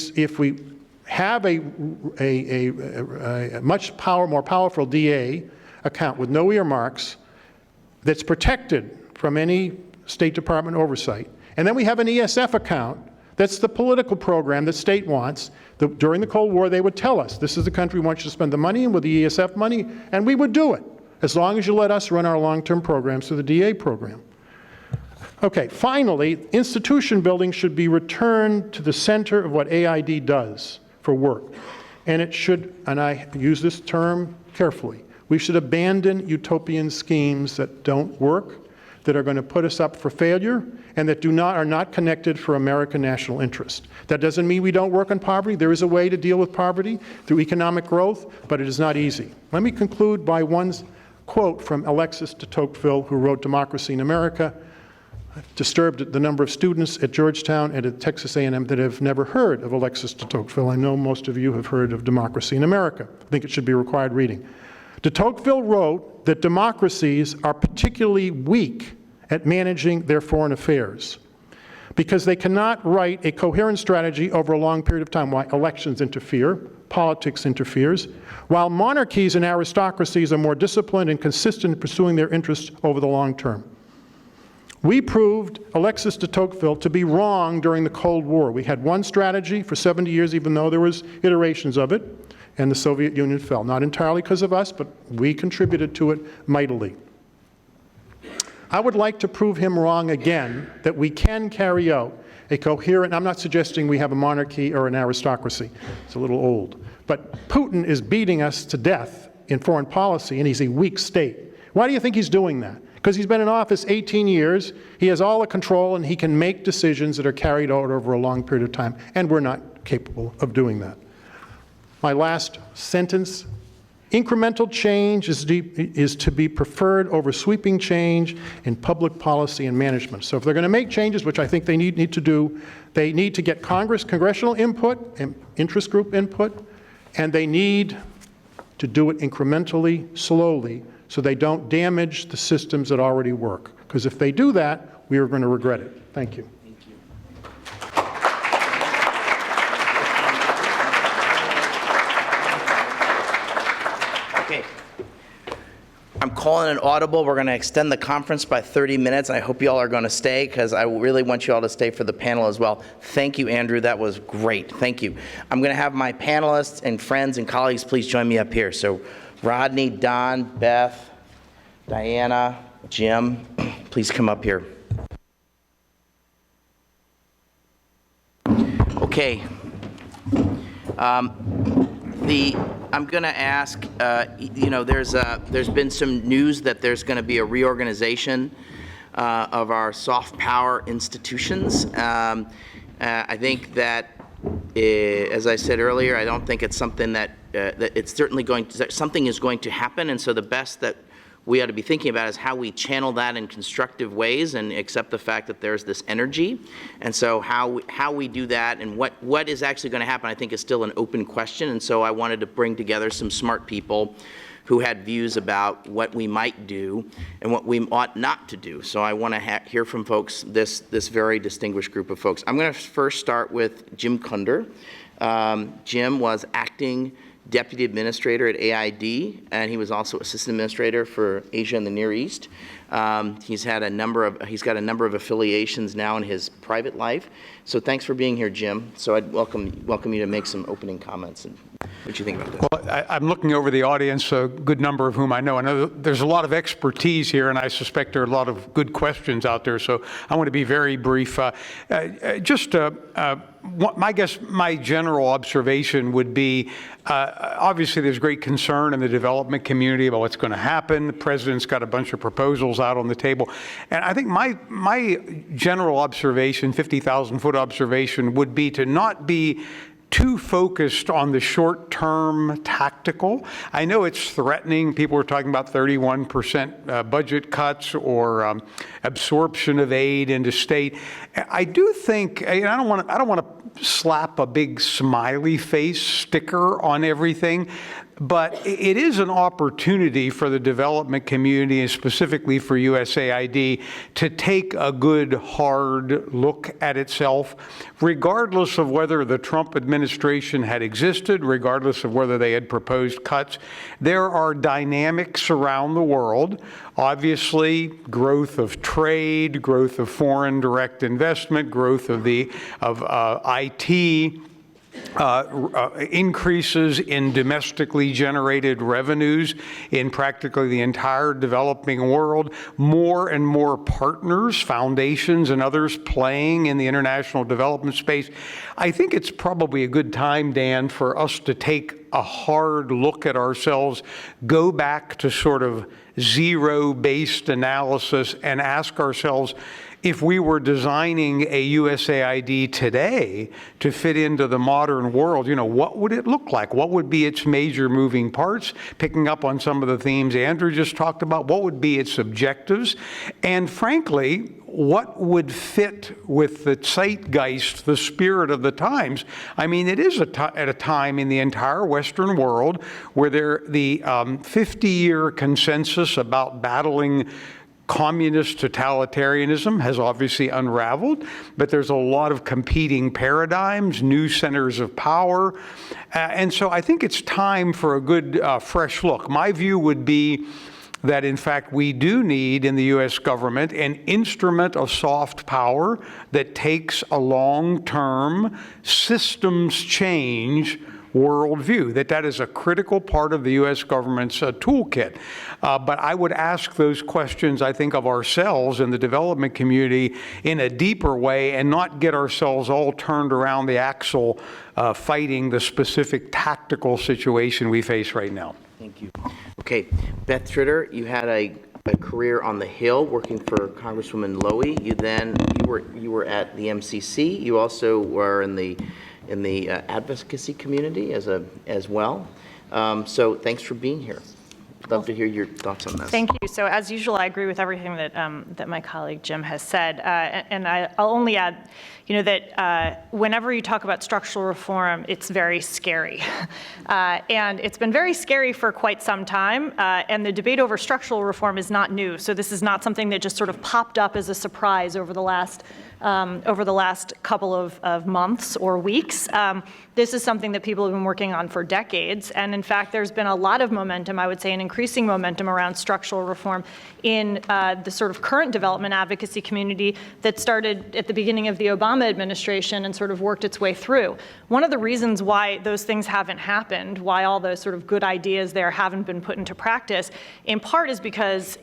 have a much more powerful DA account with no earmarks that's protected from any State Department oversight, and then we have an ESF account that's the political program that state wants. During the Cold War, they would tell us, this is the country we want you to spend the money in with the ESF money, and we would do it, as long as you let us run our long-term programs through the DA program. Okay, finally, institution building should be returned to the center of what AID does for work. And it should, and I use this term carefully, we should abandon utopian schemes that don't work, that are going to put us up for failure, and that are not connected for American national interest. That doesn't mean we don't work on poverty. There is a way to deal with poverty through economic growth, but it is not easy. Let me conclude by one quote from Alexis de Tocqueville, who wrote Democracy in America. Disturbed the number of students at Georgetown and at Texas A&M that have never heard of Alexis de Tocqueville. I know most of you have heard of Democracy in America. I think it should be required reading. De Tocqueville wrote that democracies are particularly weak at managing their foreign affairs because they cannot write a coherent strategy over a long period of time. Why? Elections interfere, politics interferes, while monarchies and aristocracies are more disciplined and consistent in pursuing their interests over the long term. We proved Alexis de Tocqueville to be wrong during the Cold War. We had one strategy for 70 years, even though there was iterations of it, and the Soviet Union fell. Not entirely because of us, but we contributed to it mightily. I would like to prove him wrong again, that we can carry out a coherent, I'm not suggesting we have a monarchy or an aristocracy. It's a little old. But Putin is beating us to death in foreign policy, and he's a weak state. Why do you think he's doing that? Because he's been in office 18 years, he has all the control, and he can make decisions that are carried out over a long period of time, and we're not capable of doing that. My last sentence, incremental change is to be preferred over sweeping change in public policy and management. So if they're going to make changes, which I think they need to do, they need to get congressional input and interest group input, and they need to do it incrementally, slowly, so they don't damage the systems that already work. Because if they do that, we are going to regret it. Thank you. Okay. I'm calling an audible. We're going to extend the conference by 30 minutes. I hope you all are going to stay because I really want you all to stay for the panel as well. Thank you, Andrew. That was great. Thank you. I'm going to have my panelists and friends and colleagues please join me up here. So Rodney, Don, Beth, Diana, Jim, please come up here. I'm going to ask, there's been some news that there's going to be a reorganization of our soft power institutions. I think that, as I said earlier, I don't think it's something that it's certainly something is going to happen, and so the best that we ought to be thinking about is how we channel that in constructive ways and accept the fact that there's this energy. And so how we do that and what is actually going to happen, I think, is still an open question. And so I wanted to bring together some smart people who had views about what we might do and what we ought not to do. So I want to hear from folks, this very distinguished group of folks. I'm going to first start with Jim Kunder. Jim was acting Deputy Administrator at AID, and he was also Assistant Administrator for Asia and the Near East. He's got a number of affiliations now in his private life. So thanks for being here, Jim. So I'd welcome you to make some opening comments. And what do you think about this? Well, I'm looking over the audience, a good number of whom I know. I know there's a lot of expertise here, and I suspect there are a lot of good questions out there. So I want to be very brief. My general observation would be, obviously there's great concern in the development community about what's going to happen. The president's got a bunch of proposals out on the table. And I think my general observation, 50,000-foot observation, would be to not be too focused on the short-term tactical. I know it's threatening. People are talking about 31% budget cuts or absorption of aid into state. I do think, and I don't want to slap a big smiley face sticker on everything, but it is an opportunity for the development community, and specifically for USAID, to take a good, hard look at itself, regardless of whether the Trump administration had existed, regardless of whether they had proposed cuts. There are dynamics around the world. Obviously, growth of trade, growth of foreign direct investment, growth of IT, increases in domestically generated revenues in practically the entire developing world, more and more partners, foundations and others playing in the international development space. I think it's probably a good time, Dan, for us to take a hard look at ourselves, go back to sort of zero-based analysis and ask ourselves, if we were designing a USAID today to fit into the modern world, what would it look like? What would be its major moving parts? Picking up on some of the themes Andrew just talked about, what would be its objectives? And frankly, what would fit with the zeitgeist, the spirit of the times? I mean, it is at a time in the entire Western world where the 50-year consensus about battling communist totalitarianism has obviously unraveled, but there's a lot of competing paradigms, new centers of power, and so I think it's time for a good fresh look. My view would be that, in fact, we do need in the U.S. government an instrument of soft power that takes a long-term systems change worldview, that is a critical part of the U.S. government's toolkit. But I would ask those questions, I think, of ourselves in the development community in a deeper way and not get ourselves all turned around the axle fighting the specific tactical situation we face right now. Thank you. Okay, Beth Tritter, you had a career on the Hill working for Congresswoman Lowy. You were at the MCC. You also were in the advocacy community as well. So thanks for being here. I'd love to hear your thoughts on this. Thank you. So as usual, I agree with everything that my colleague Jim has said. And I'll only add, that whenever you talk about structural reform, it's very scary. And it's been very scary for quite some time. And the debate over structural reform is not new. So this is not something that just sort of popped up as a surprise over the last couple of months or weeks. This is something that people have been working on for decades. And in fact, there's been a lot of momentum, I would say an increasing momentum around structural reform in the sort of current development advocacy community that started at the beginning of the Obama administration and sort of worked its way through. One of the reasons why those things haven't happened, why all those sort of good ideas there haven't been put into practice, in part is because,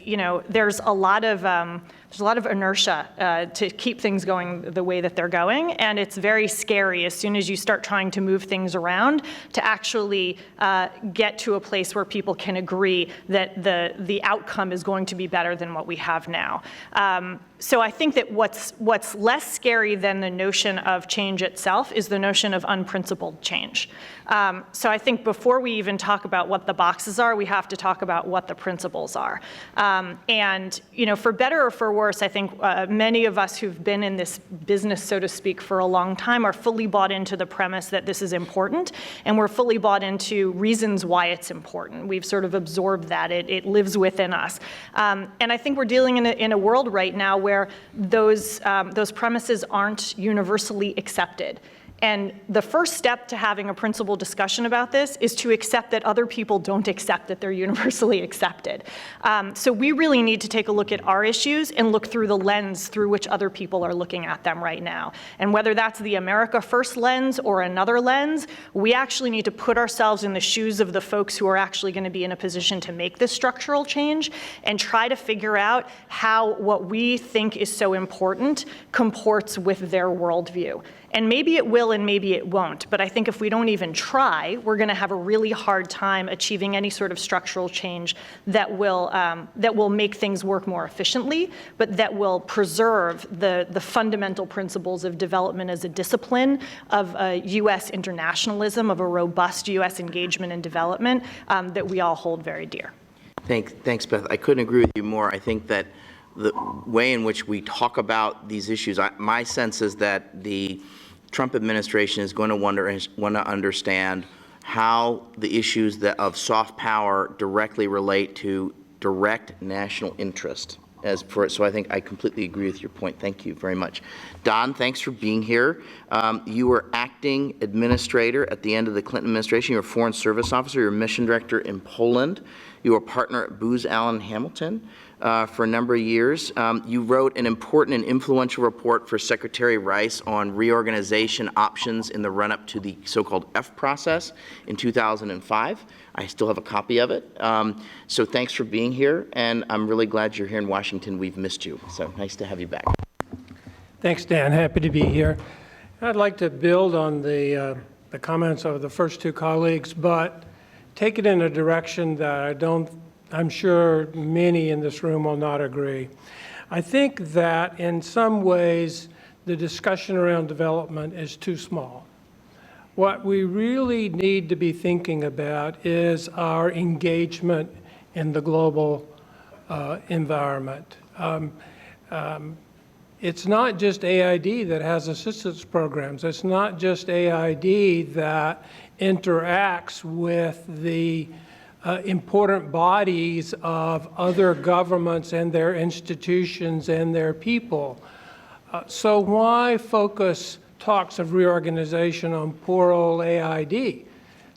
there's a lot of inertia to keep things going the way that they're going. And it's very scary as soon as you start trying to move things around to actually get to a place where people can agree that the outcome is going to be better than what we have now. So I think that what's less scary than the notion of change itself is the notion of unprincipled change. So I think before we even talk about what the boxes are, we have to talk about what the principles are. And for better or for worse, I think many of us who've been in this business, so to speak, for a long time are fully bought into the premise that this is important, and we're fully bought into reasons why it's important. We've sort of absorbed that. It lives within us. And I think we're dealing in a world right now where those premises aren't universally accepted. And the first step to having a principled discussion about this is to accept that other people don't accept that they're universally accepted. So we really need to take a look at our issues and look through the lens through which other people are looking at them right now. And whether that's the America First lens or another lens, we actually need to put ourselves in the shoes of the folks who are actually going to be in a position to make this structural change and try to figure out how what we think is so important comports with their worldview. And maybe it will and maybe it won't, but I think if we don't even try, we're going to have a really hard time achieving any sort of structural change that will make things work more efficiently, but that will preserve the fundamental principles of development as a discipline, of U.S. internationalism, of a robust U.S. engagement in development that we all hold very dear. Thanks, Beth. I couldn't agree with you more. I think that the way in which we talk about these issues, my sense is that the Trump administration is going to want to understand how the issues of soft power directly relate to direct national interest. So I think I completely agree with your point. Thank you very much. Don, thanks for being here. You were acting administrator at the end of the Clinton administration. You were a foreign service officer. You were mission director in Poland. You were a partner at Booz Allen Hamilton for a number of years. You wrote an important and influential report for Secretary Rice on reorganization options in the run-up to the so-called F process in 2005. I still have a copy of it. So thanks for being here, and I'm really glad you're here in Washington. We've missed you, so nice to have you back. Thanks, Dan. Happy to be here. I'd like to build on the comments of the first two colleagues, but take it in a direction that I'm sure many in this room will not agree. I think that in some ways the discussion around development is too small. What we really need to be thinking about is our engagement in the global environment. It's not just AID that has assistance programs. It's not just AID that interacts with the important bodies of other governments and their institutions and their people. So why focus talks of reorganization on poor old AID?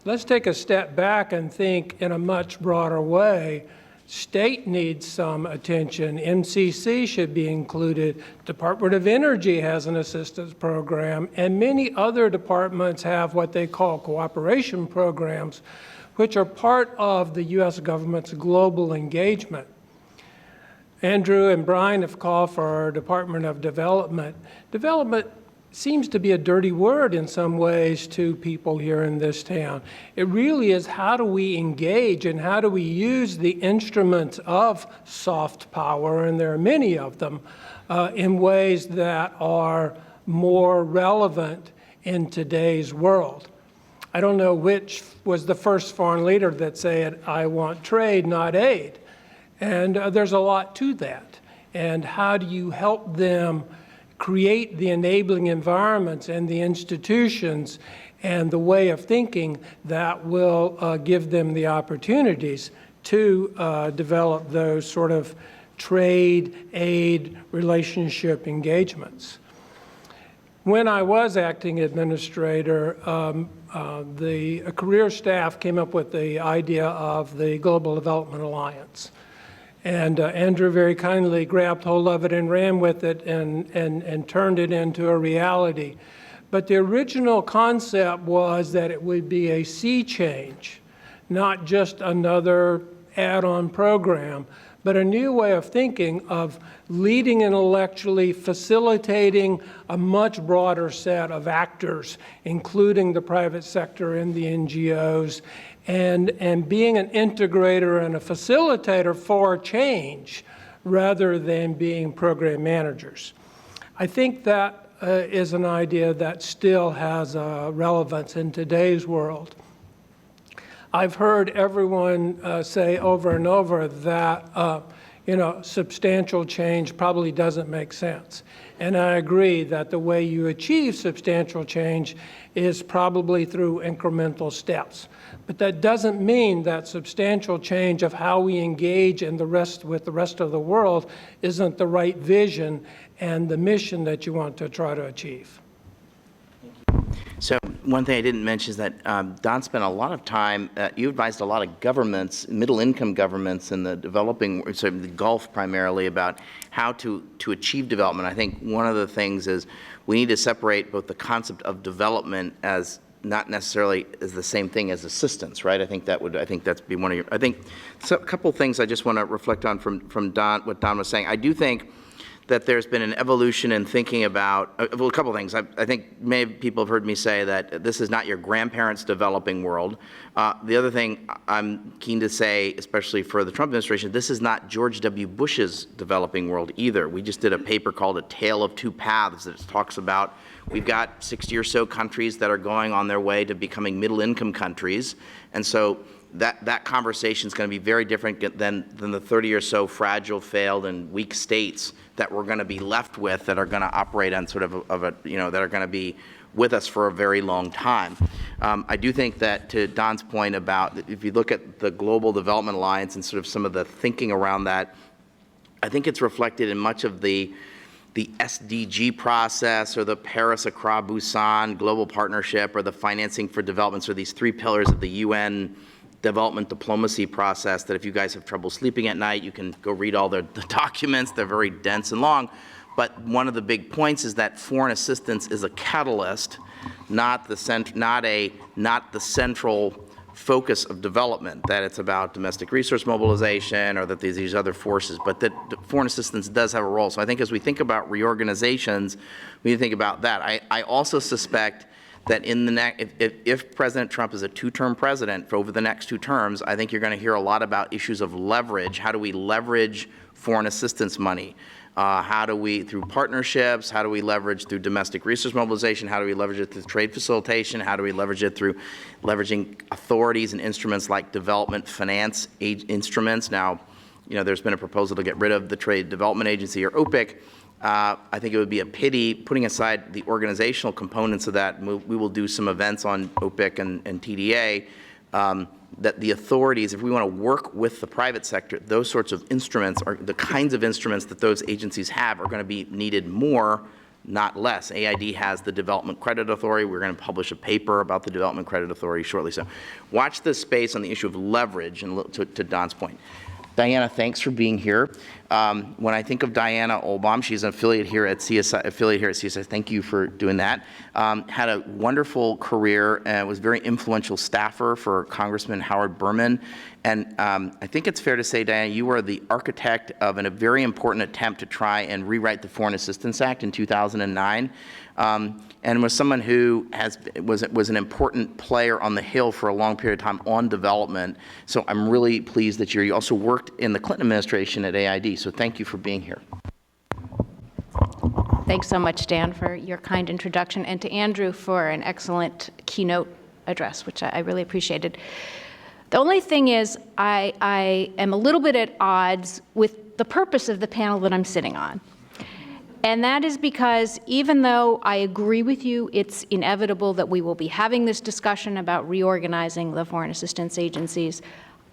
Let's take a step back and think in a much broader way. State needs some attention. MCC should be included. Department of Energy has an assistance program, and many other departments have what they call cooperation programs, which are part of the U.S. government's global engagement. Andrew and Brian have called for our Department of Development. Development seems to be a dirty word in some ways to people here in this town. It really is, how do we engage and how do we use the instruments of soft power, and there are many of them, in ways that are more relevant in today's world. I don't know which was the first foreign leader that said, I want trade, not aid. And there's a lot to that. And how do you help them create the enabling environments and the institutions and the way of thinking that will give them the opportunities to develop those sort of trade, aid, relationship engagements. When I was acting administrator, the career staff came up with the idea of the Global Development Alliance. And Andrew very kindly grabbed hold of it and ran with it and turned it into a reality. But the original concept was that it would be a sea change, not just another add-on program, but a new way of thinking of leading intellectually, facilitating a much broader set of actors, including the private sector and the NGOs, and being an integrator and a facilitator for change rather than being program managers. I think that is an idea that still has relevance in today's world. I've heard everyone say over and over that substantial change probably doesn't make sense. And I agree that the way you achieve substantial change is probably through incremental steps. But that doesn't mean that substantial change of how we engage with the rest of the world isn't the right vision and the mission that you want to try to achieve. So one thing I didn't mention is that Don spent a lot of time, you advised a lot of governments, middle-income governments in the developing, so the Gulf primarily, about how to achieve development. I think one of the things is we need to separate both the concept of development as not necessarily as the same thing as assistance, right? I think that's be one of your, so a couple things I just want to reflect on from Don, what Don was saying. I do think that there's been an evolution in thinking about, well, a couple of things. I think many people have heard me say that this is not your grandparents' developing world. The other thing I'm keen to say, especially for the Trump administration, this is not George W. Bush's developing world either. We just did a paper called A Tale of Two Paths that talks about we've got 60 or so countries that are going on their way to becoming middle-income countries. And so that conversation is going to be very different than the 30 or so fragile, failed, and weak states that we're going to be left with that are going to operate on sort of that are going to be with us for a very long time. I do think that, to Don's point about, if you look at the Global Development Alliance and sort of some of the thinking around that, I think it's reflected in much of the SDG process or the Paris Accra Busan Global Partnership or the financing for development, so these three pillars of the UN development diplomacy process that if you guys have trouble sleeping at night, you can go read all the documents. They're very dense and long. But one of the big points is that foreign assistance is a catalyst, not the central focus of development, that it's about domestic resource mobilization or that there's these other forces, but that foreign assistance does have a role. So I think as we think about reorganizations, we need to think about that. I also suspect that in the next, if President Trump is a two-term president for over the next 2 terms, I think you're going to hear a lot about issues of leverage. How do we leverage foreign assistance money? How do we, through partnerships, how do we leverage through domestic resource mobilization? How do we leverage it through trade facilitation? How do we leverage it through leveraging authorities and instruments like development finance instruments? Now, there's been a proposal to get rid of the Trade Development Agency, or OPIC. I think it would be a pity, putting aside the organizational components of that, we will do some events on OPIC and TDA, that the authorities, if we want to work with the private sector, those sorts of instruments, are the kinds of instruments that those agencies have, are going to be needed more, not less. AID has the Development Credit Authority. We're going to publish a paper about the Development Credit Authority shortly. So watch this space on the issue of leverage, and to Don's point. Diana, thanks for being here. When I think of Diana Olbaum, she's an affiliate here at CSI. Thank you for doing that. Had a wonderful career and was very influential staffer for Congressman Howard Berman. And I think it's fair to say, Diana, you were the architect of a very important attempt to try and rewrite the Foreign Assistance Act in 2009. And was someone who was an important player on the Hill for a long period of time on development. So I'm really pleased that you also worked in the Clinton administration at AID. So thank you for being here. Thanks so much, Dan, for your kind introduction, and to Andrew for an excellent keynote address, which I really appreciated. The only thing is, I am a little bit at odds with the purpose of the panel that I'm sitting on. And that is because even though I agree with you, it's inevitable that we will be having this discussion about reorganizing the foreign assistance agencies,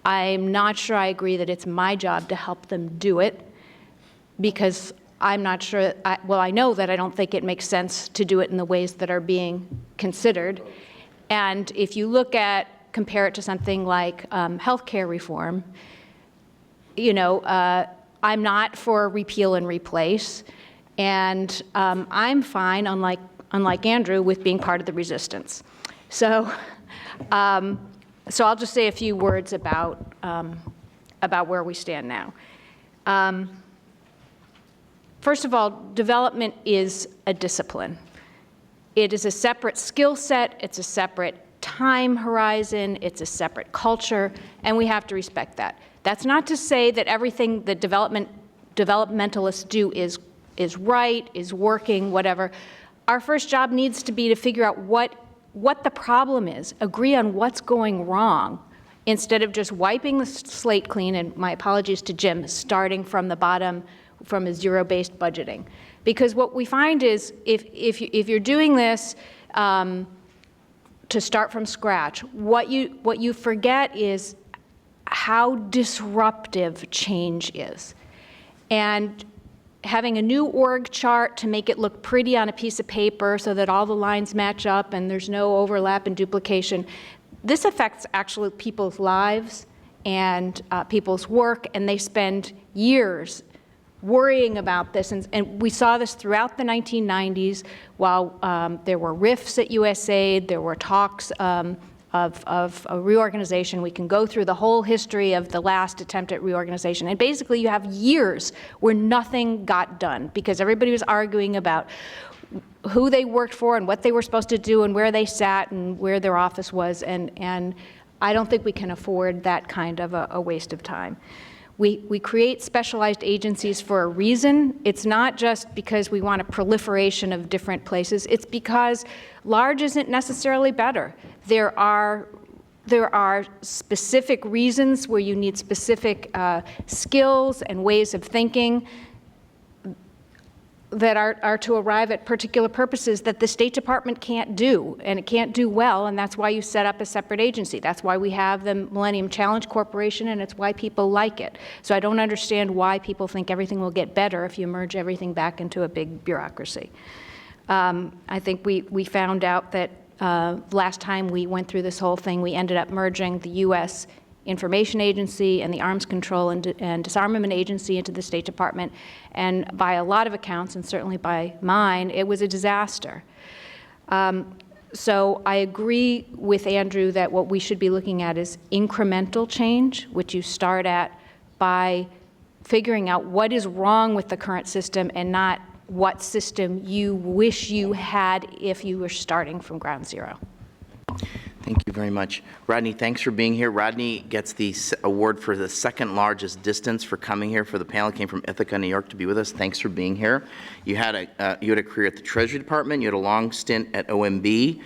I'm not sure I agree that it's my job to help them do it, because I'm not sure, I know that I don't think it makes sense to do it in the ways that are being considered. And if you compare it to something like healthcare reform, I'm not for repeal and replace. And I'm fine, unlike Andrew, with being part of the resistance. So I'll just say a few words about where we stand now. First of all, development is a discipline. It is a separate skill set, it's a separate time horizon, it's a separate culture, and we have to respect that. That's not to say that everything that developmentalists do is right, is working, whatever. Our first job needs to be to figure out what the problem is, agree on what's going wrong, instead of just wiping the slate clean, and my apologies to Jim, starting from the bottom, from a zero-based budgeting. Because what we find is if you're doing this to start from scratch, what you forget is how disruptive change is. And having a new org chart to make it look pretty on a piece of paper so that all the lines match up and there's no overlap and duplication, this affects actually people's lives and people's work, and they spend years worrying about this. And we saw this throughout the 1990s while there were rifts at USAID, there were talks of a reorganization. We can go through the whole history of the last attempt at reorganization. And basically you have years where nothing got done because everybody was arguing about who they worked for and what they were supposed to do and where they sat and where their office was. And I don't think we can afford that kind of a waste of time. We create specialized agencies for a reason. It's not just because we want a proliferation of different places. It's because large isn't necessarily better. There are specific reasons where you need specific skills and ways of thinking that are to arrive at particular purposes that the State Department can't do, and it can't do well, and that's why you set up a separate agency. That's why we have the Millennium Challenge Corporation, and it's why people like it. So I don't understand why people think everything will get better if you merge everything back into a big bureaucracy. I think we found out that last time we went through this whole thing, we ended up merging the U.S. Information Agency and the Arms Control and Disarmament Agency into the State Department. And by a lot of accounts, and certainly by mine, it was a disaster. So I agree with Andrew that what we should be looking at is incremental change, which you start at by figuring out what is wrong with the current system and not what system you wish you had if you were starting from ground zero. Thank you very much. Rodney, thanks for being here. Rodney gets the award for the second largest distance for coming here for the panel. He came from Ithaca, New York to be with us. Thanks for being here. You had a career at the Treasury Department. You had a long stint at OMB.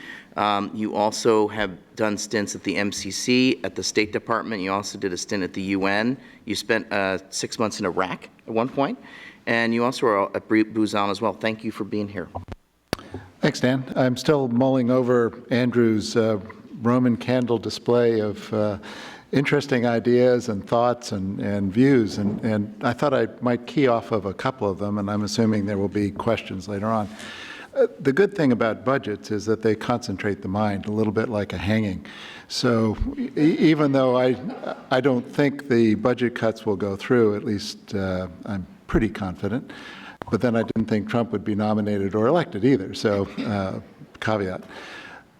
You also have done stints at the MCC, at the State Department. You also did a stint at the UN. You spent 6 months in Iraq at one point. And you also were at Busan as well. Thank you for being here. Thanks, Dan. I'm still mulling over Andrew's Roman candle display of interesting ideas and thoughts and views, and I thought I might key off of a couple of them, and I'm assuming there will be questions later on. The good thing about budgets is that they concentrate the mind, a little bit like a hanging. So even though I don't think the budget cuts will go through, at least I'm pretty confident, but then I didn't think Trump would be nominated or elected either, so caveat.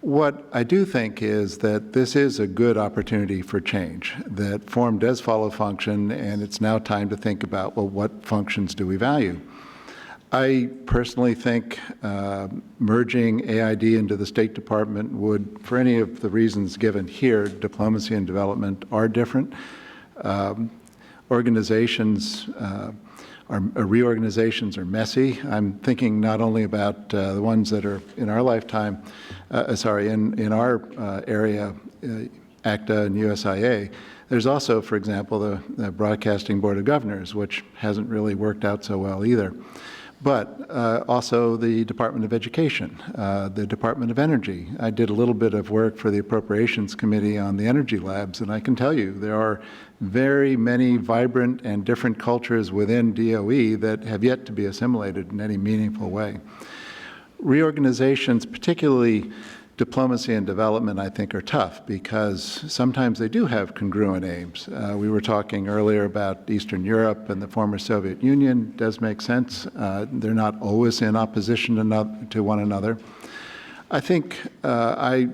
What I do think is that this is a good opportunity for change, that form does follow function, and it's now time to think about, well, what functions do we value? I personally think merging AID into the State Department would, for any of the reasons given here, diplomacy and development are different. Reorganizations are messy. I'm thinking not only about the ones that are in our lifetime, in our area, ACTA and USIA. There's also, for example, the Broadcasting Board of Governors, which hasn't really worked out so well either. But also the Department of Education, the Department of Energy. I did a little bit of work for the Appropriations Committee on the Energy Labs, and I can tell you there are very many vibrant and different cultures within DOE that have yet to be assimilated in any meaningful way. Reorganizations, particularly diplomacy and development, I think, are tough because sometimes they do have congruent aims. We were talking earlier about Eastern Europe and the former Soviet Union. It does make sense. They're not always in opposition to one another. I think I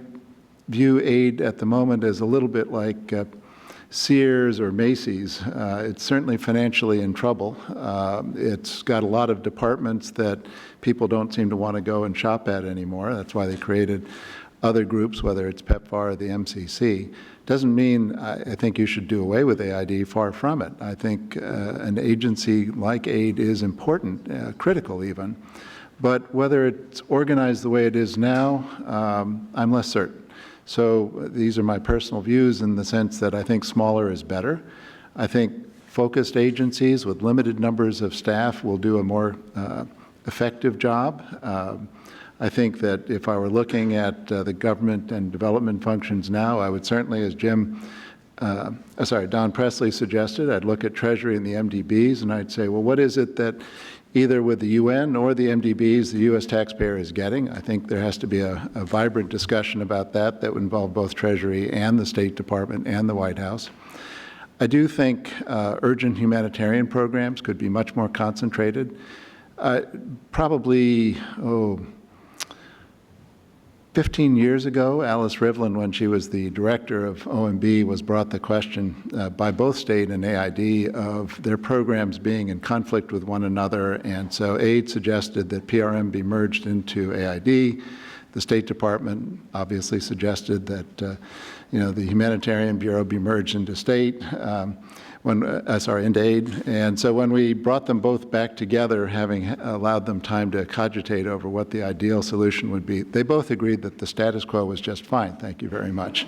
view aid at the moment as a little bit like Sears or Macy's. It's certainly financially in trouble. It's got a lot of departments that people don't seem to want to go and shop at anymore. That's why they created other groups, whether it's PEPFAR or the MCC. Doesn't mean I think you should do away with AID, far from it. I think an agency like AID is important, critical even. But whether it's organized the way it is now, I'm less certain. So these are my personal views in the sense that I think smaller is better. I think focused agencies with limited numbers of staff will do a more effective job. I think that if I were looking at the government and development functions now, I would certainly, as Don Presley suggested, I'd look at Treasury and the MDBs, and I'd say, well, what is it that either with the UN or the MDBs the U.S. taxpayer is getting? I think there has to be a vibrant discussion about that that would involve both Treasury and the State Department and the White House. I do think urgent humanitarian programs could be much more concentrated. Probably, 15 years ago, Alice Rivlin, when she was the director of OMB, was brought the question by both state and AID of their programs being in conflict with one another, and so AID suggested that PRM be merged into AID. The State Department obviously suggested that the Humanitarian Bureau be merged into state. Into AID. And so when we brought them both back together, having allowed them time to cogitate over what the ideal solution would be, they both agreed that the status quo was just fine. Thank you very much.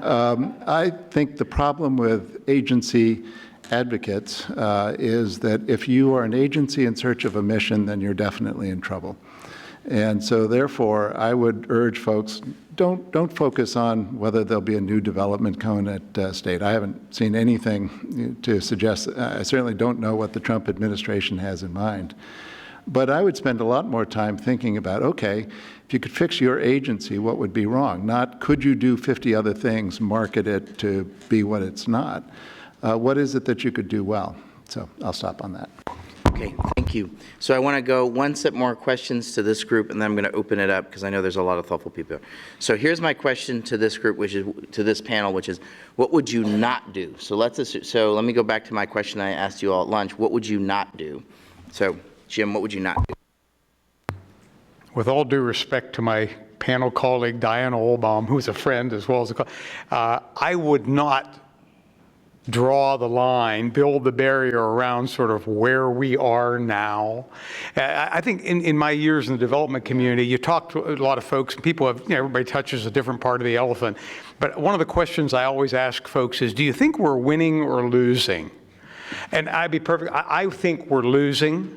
I think the problem with agency advocates is that if you are an agency in search of a mission, then you're definitely in trouble. And so therefore, I would urge folks, don't focus on whether there'll be a new development cone at state. I haven't seen anything to suggest, I certainly don't know what the Trump administration has in mind. But I would spend a lot more time thinking about, okay, if you could fix your agency, what would be wrong? Not could you do 50 other things, market it to be what it's not. What is it that you could do well? So I'll stop on that. Okay, thank you. So I want to go one set more questions to this group, and then I'm going to open it up because I know there's a lot of thoughtful people. So here's my question to this group, which is to this panel, which is, what would you not do? So let me go back to my question I asked you all at lunch. What would you not do? So Jim, what would you not do? With all due respect to my panel colleague Diana Olbaum, who's a friend as well as I would not draw the line, build the barrier around sort of where we are now. I think in my years in the development community, you talk to a lot of folks, and people have, everybody touches a different part of the elephant. But one of the questions I always ask folks is, do you think we're winning or losing? And I'd be perfect, I think we're losing.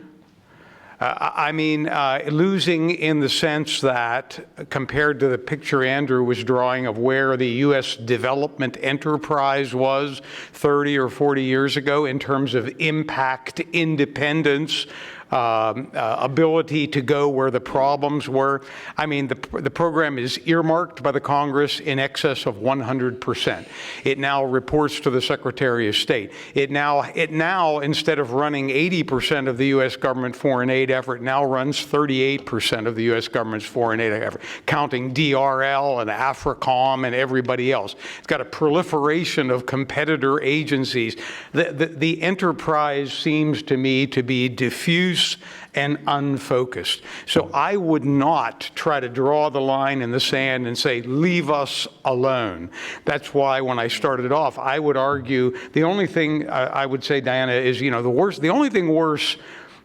Losing in the sense that compared to the picture Andrew was drawing of where the U.S. development enterprise was 30 or 40 years ago in terms of impact, independence, ability to go where the problems were. I mean, the program is earmarked by the Congress in excess of 100%. It now reports to the Secretary of State. It now, instead of running 80% of the U.S. government foreign aid effort, now runs 38% of the U.S. government's foreign aid effort, counting DRL and AFRICOM and everybody else. It's got a proliferation of competitor agencies. The enterprise seems to me to be diffuse and unfocused. So I would not try to draw the line in the sand and say, leave us alone. That's why when I started off, I would argue the only thing I would say, Diana, is, the only thing worse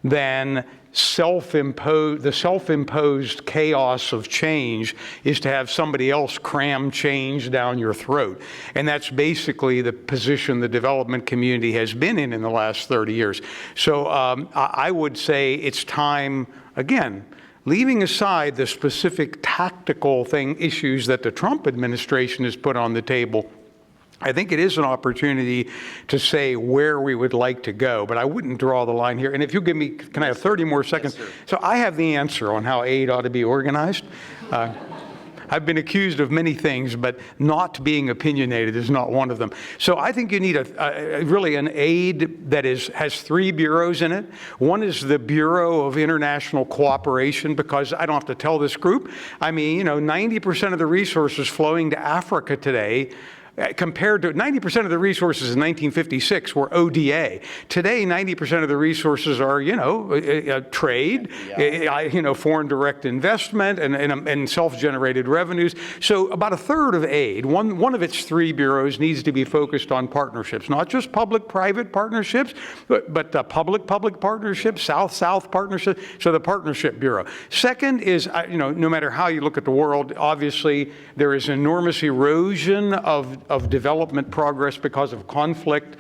than the self-imposed chaos of change is to have somebody else cram change down your throat. And that's basically the position the development community has been in the last 30 years. So I would say it's time, again, leaving aside the specific tactical issues that the Trump administration has put on the table, I think it is an opportunity to say where we would like to go, but I wouldn't draw the line here. And if you give me, can I have 30 more seconds? Yes, so I have the answer on how aid ought to be organized. I've been accused of many things, but not being opinionated is not one of them. So I think you need really an aid that has 3 bureaus in it. One is the Bureau of International Cooperation, because I don't have to tell this group. I mean, 90% of the resources flowing to Africa today compared to 90% of the resources in 1956 were ODA. Today, 90% of the resources are, trade, foreign direct investment, and self-generated revenues. So about a third of aid, one of its three bureaus needs to be focused on partnerships, not just public-private partnerships, but public-public partnerships, South-South partnerships, so the Partnership Bureau. Second is, no matter how you look at the world, obviously there is enormous erosion of development progress because of conflict,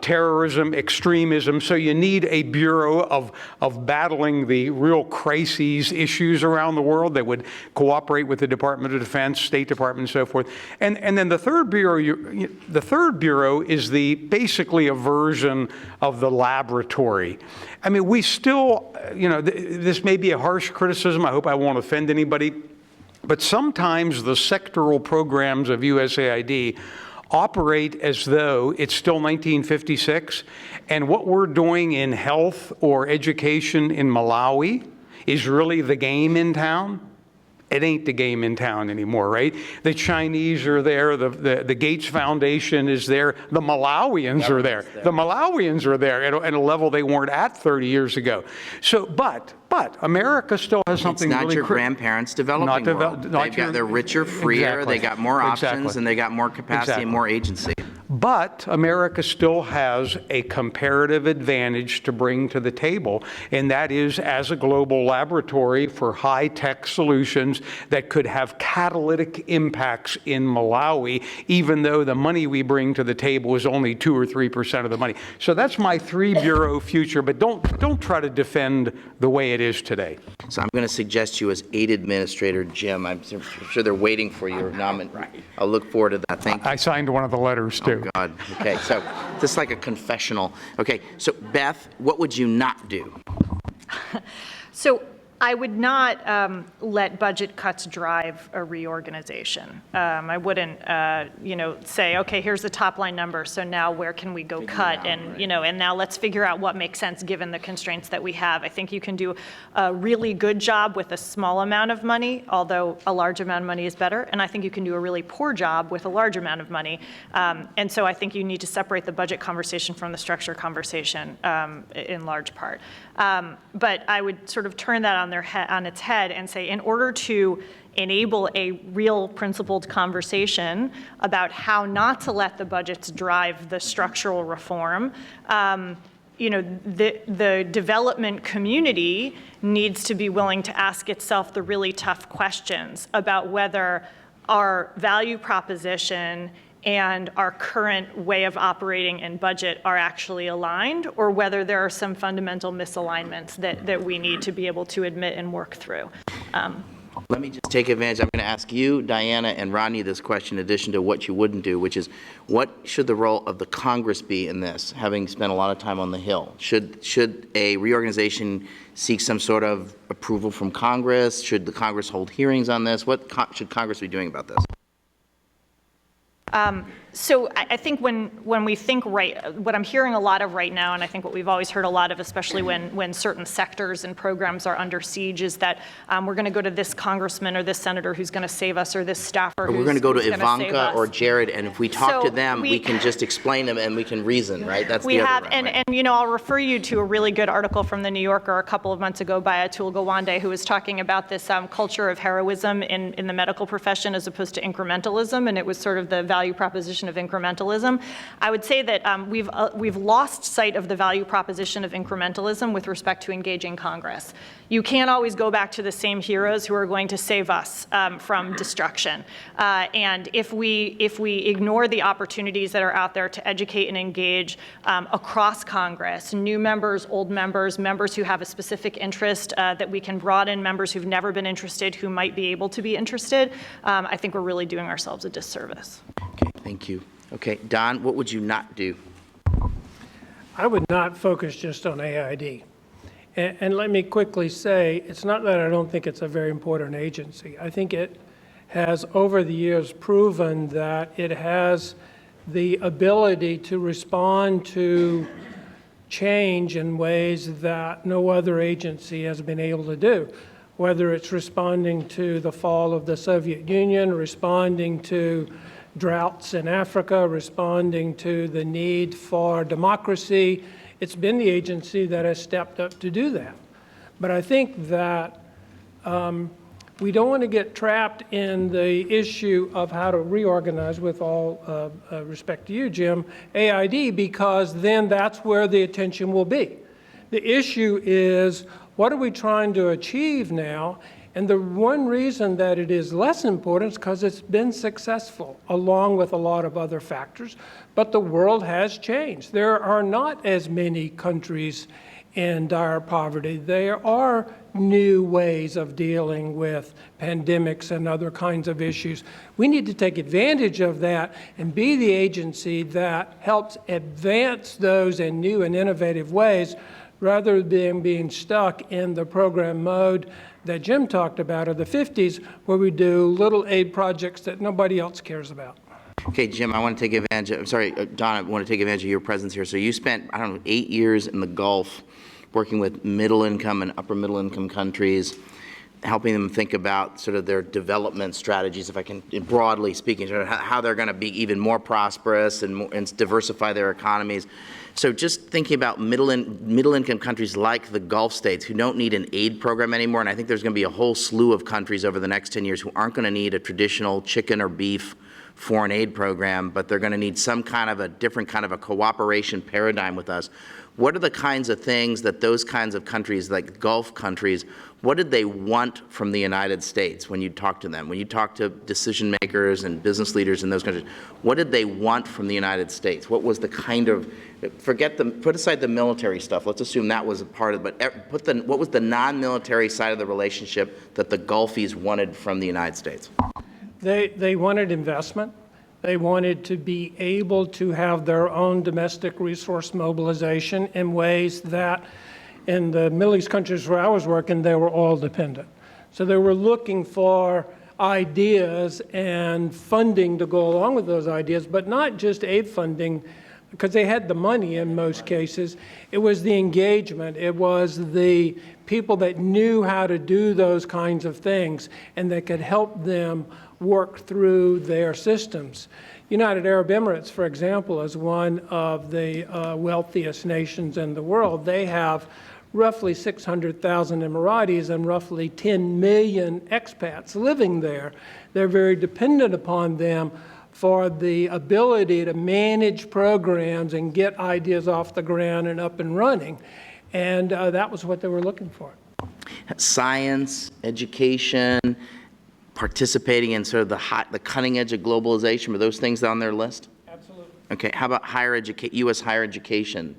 terrorism, extremism. So you need a bureau of battling the real crises issues around the world that would cooperate with the Department of Defense, State Department, and so forth. And then the third bureau is basically a version of the laboratory. I mean, we still, this may be a harsh criticism. I hope I won't offend anybody. But sometimes the sectoral programs of USAID operate as though it's still 1956, and what we're doing in health or education in Malawi is really the game in town. It ain't the game in town anymore, right? The Chinese are there, the Gates Foundation is there, the Malawians are there. The Malawians are there at a level they weren't at 30 years ago. So, but America still has something really... It's not your grandparents' developing world. They're richer, freer, they got more options, and they got more capacity and more agency. But America still has a comparative advantage to bring to the table, and that is as a global laboratory for high-tech solutions that could have catalytic impacts in Malawi, even though the money we bring to the table is only 2 or 3% of the money. So that's my three-bureau future, but don't try to defend the way it is today. So I'm going to suggest you as aid administrator, Jim. I'm sure they're waiting for your nomination. I'll look forward to that. Thank you. I signed one of the letters, too. Oh, God. Okay, so this is like a confessional. Okay, so Beth, what would you not do? So I would not let budget cuts drive a reorganization. I wouldn't, say, okay, here's the top line number, so now where can we go cut? And, and now let's figure out what makes sense given the constraints that we have. I think you can do a really good job with a small amount of money, although a large amount of money is better. And I think you can do a really poor job with a large amount of money. And so I think you need to separate the budget conversation from the structure conversation in large part. But I would sort of turn that on its head and say, in order to enable a real principled conversation about how not to let the budgets drive the structural reform, the development community needs to be willing to ask itself the really tough questions about whether our value proposition and our current way of operating and budget are actually aligned, or whether there are some fundamental misalignments that we need to be able to admit and work through. Let me just take advantage. I'm going to ask you, Diana, and Rodney this question in addition to what you wouldn't do, which is, what should the role of the Congress be in this, having spent a lot of time on the Hill? Should a reorganization seek some sort of approval from Congress? Should the Congress hold hearings on this? What should Congress be doing about this? So I think when we think what I'm hearing a lot of right now, and I think what we've always heard a lot of, especially when certain sectors and programs are under siege, is that we're going to go to this congressman or this senator who's going to save us, or this staffer who's going to go to Ivanka or Jared, and if we talk to them, we can just explain them and we can reason, right? That's the other one, right? And I'll refer you to a really good article from the New Yorker a couple of months ago by Atul Gawande, who was talking about this culture of heroism in the medical profession as opposed to incrementalism, and it was sort of the value proposition of incrementalism. I would say that we've lost sight of the value proposition of incrementalism with respect to engaging Congress. You can't always go back to the same heroes who are going to save us from destruction. And if we ignore the opportunities that are out there to educate and engage across Congress, new members, old members, members who have a specific interest that we can broaden, members who've never been interested who might be able to be interested, I think we're really doing ourselves a disservice. Okay, thank you. Okay, Don, what would you not do? I would not focus just on AID. And let me quickly say, it's not that I don't think it's a very important agency. I think it has, over the years, proven that it has the ability to respond to change in ways that no other agency has been able to do, whether it's responding to the fall of the Soviet Union, responding to droughts in Africa, responding to the need for democracy. It's been the agency that has stepped up to do that. But I think that we don't want to get trapped in the issue of how to reorganize, with all respect to you, Jim, AID, because then that's where the attention will be. The issue is, what are we trying to achieve now? And the one reason that it is less important is because it's been successful, along with a lot of other factors. But the world has changed. There are not as many countries in dire poverty. There are new ways of dealing with pandemics and other kinds of issues. We need to take advantage of that and be the agency that helps advance those in new and innovative ways, rather than being stuck in the program mode that Jim talked about of the 50s, where we do little aid projects that nobody else cares about. Okay, Jim, I want to take advantage of, sorry, Don, I want to take advantage of your presence here. So you spent, I don't know, 8 years in the Gulf working with middle-income and upper-middle-income countries, helping them think about sort of their development strategies, if I can, broadly speaking, sort of how they're going to be even more prosperous and diversify their economies. So just thinking about middle-income countries like the Gulf states who don't need an aid program anymore, and I think there's going to be a whole slew of countries over the next 10 years who aren't going to need a traditional chicken or beef foreign aid program, but they're going to need some kind of a different kind of a cooperation paradigm with us. What are the kinds of things that those kinds of countries, like Gulf countries, what did they want from the United States when you talk to them? When you talk to decision makers and business leaders in those countries, what did they want from the United States? What was the kind of, put aside the military stuff, let's assume that was a part of it, but what was the non-military side of the relationship that the Gulfies wanted from the United States? They wanted investment. They wanted to be able to have their own domestic resource mobilization in ways that, in the Middle East countries where I was working, they were all dependent. So they were looking for ideas and funding to go along with those ideas, but not just aid funding, because they had the money in most cases. It was the engagement. It was the people that knew how to do those kinds of things and that could help them work through their systems. United Arab Emirates, for example, is one of the wealthiest nations in the world. They have roughly 600,000 Emiratis and roughly 10 million expats living there. They're very dependent upon them for the ability to manage programs and get ideas off the ground and up and running. And that was what they were looking for. Science, education, participating in sort of the cutting edge of globalization, were those things on their list? Absolutely. Okay, how about U.S. higher education?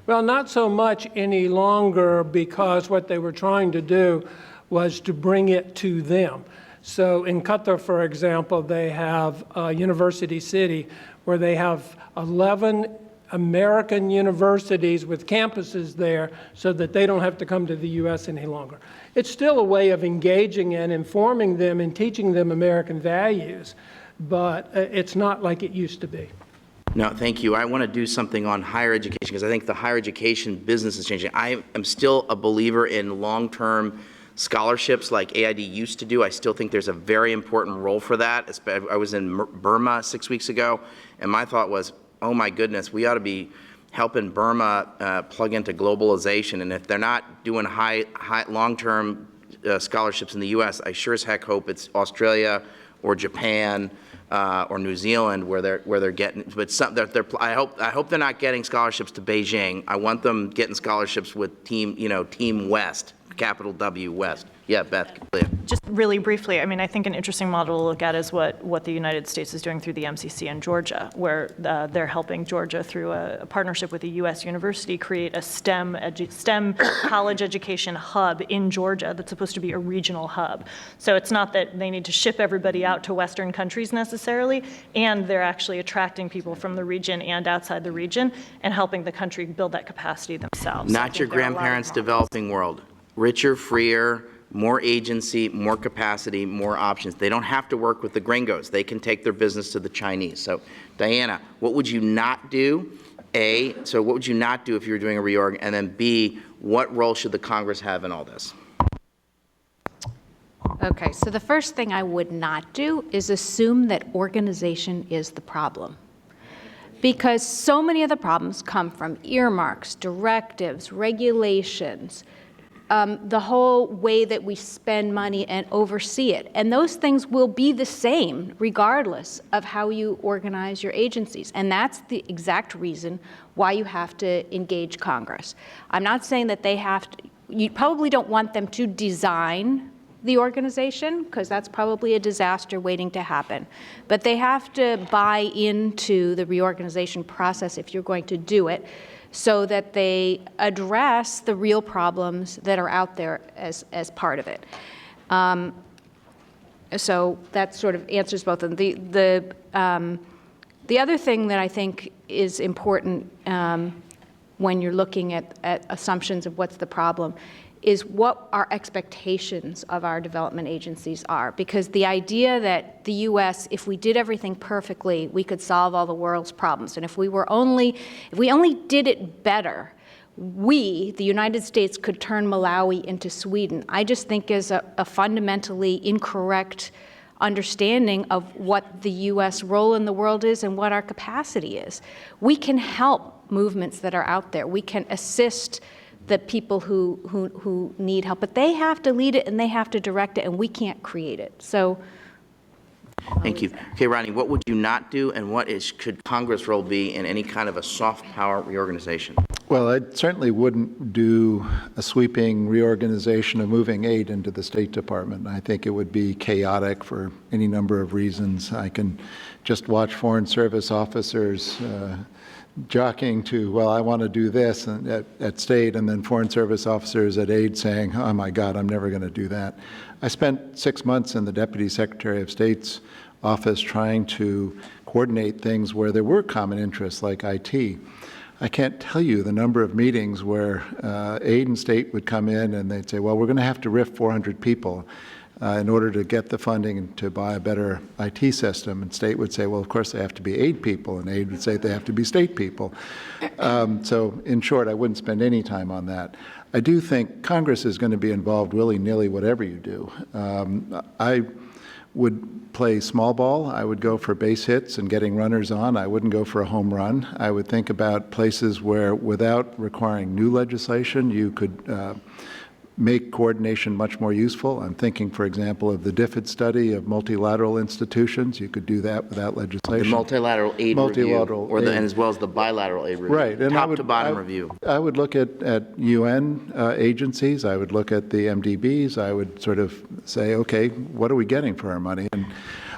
Well, not so much any longer, because what they were trying to do was to bring it to them. So in Qatar, for example, they have University City, where they have 11 American universities with campuses there so that they don't have to come to the U.S. any longer. It's still a way of engaging and informing them and teaching them American values, but it's not like it used to be. No, thank you. I want to do something on higher education, because I think the higher education business is changing. I am still a believer in long-term scholarships like AID used to do. I still think there's a very important role for that. I was in Burma 6 weeks ago, and my thought was, oh my goodness, we ought to be helping Burma plug into globalization. And if they're not doing high long-term scholarships in the U.S., I sure as heck hope it's Australia or Japan or New Zealand where they're getting. But I hope they're not getting scholarships to Beijing. I want them getting scholarships with Team West, capital W West. Yeah, Beth, Leah. Just really briefly, I mean, I think an interesting model to look at is what the United States is doing through the MCC in Georgia, where they're helping Georgia through a partnership with a U.S. university create a STEM college education hub in Georgia that's supposed to be a regional hub. So it's not that they need to ship everybody out to Western countries necessarily, and they're actually attracting people from the region and outside the region and helping the country build that capacity themselves. Not your grandparents' developing world. Richer, freer, more agency, more capacity, more options. They don't have to work with the gringos. They can take their business to the Chinese. So, Diana, what would you not do? A, so what would you not do if you were doing a reorg? And then B, what role should the Congress have in all this? Okay, so the first thing I would not do is assume that organization is the problem. Because so many of the problems come from earmarks, directives, regulations, the whole way that we spend money and oversee it. And those things will be the same regardless of how you organize your agencies. And that's the exact reason why you have to engage Congress. I'm not saying that they have to, you probably don't want them to design the organization, because that's probably a disaster waiting to happen. But they have to buy into the reorganization process if you're going to do it, so that they address the real problems that are out there as part of it. So that sort of answers both of them. The other thing that I think is important when you're looking at assumptions of what's the problem is what our expectations of our development agencies are. Because the idea that the U.S., if we did everything perfectly, we could solve all the world's problems. And if we only did it better, we, the United States, could turn Malawi into Sweden, I just think is a fundamentally incorrect understanding of what the U.S. role in the world is and what our capacity is. We can help movements that are out there. We can assist the people who need help, but they have to lead it and they have to direct it, and we can't create it. So, Thank you. Okay, Ronnie, what would you not do, and could Congress' role be in any kind of a soft power reorganization? Well, I certainly wouldn't do a sweeping reorganization of moving aid into the State Department. I think it would be chaotic for any number of reasons. I can just watch Foreign Service officers jockeying to, well, I want to do this at State, and then Foreign Service officers at aid saying, oh my God, I'm never going to do that. I spent 6 months in the Deputy Secretary of State's office trying to coordinate things where there were common interests like IT. I can't tell you the number of meetings where aid and State would come in and they'd say, well, we're going to have to RIF 400 people in order to get the funding to buy a better IT system. And State would say, well, of course they have to be aid people, and aid would say they have to be State people. So in short, I wouldn't spend any time on that. I do think Congress is going to be involved willy-nilly whatever you do. I would play small ball. I would go for base hits and getting runners on. I wouldn't go for a home run. I would think about places where, without requiring new legislation, you could make coordination much more useful. I'm thinking, for example, of the DFID study of multilateral institutions. You could do that without legislation. The multilateral aid review, and as well as the bilateral aid review. Right. And top to bottom review. I would look at UN agencies. I would look at the MDBs. I would sort of say, okay, what are we getting for our money? And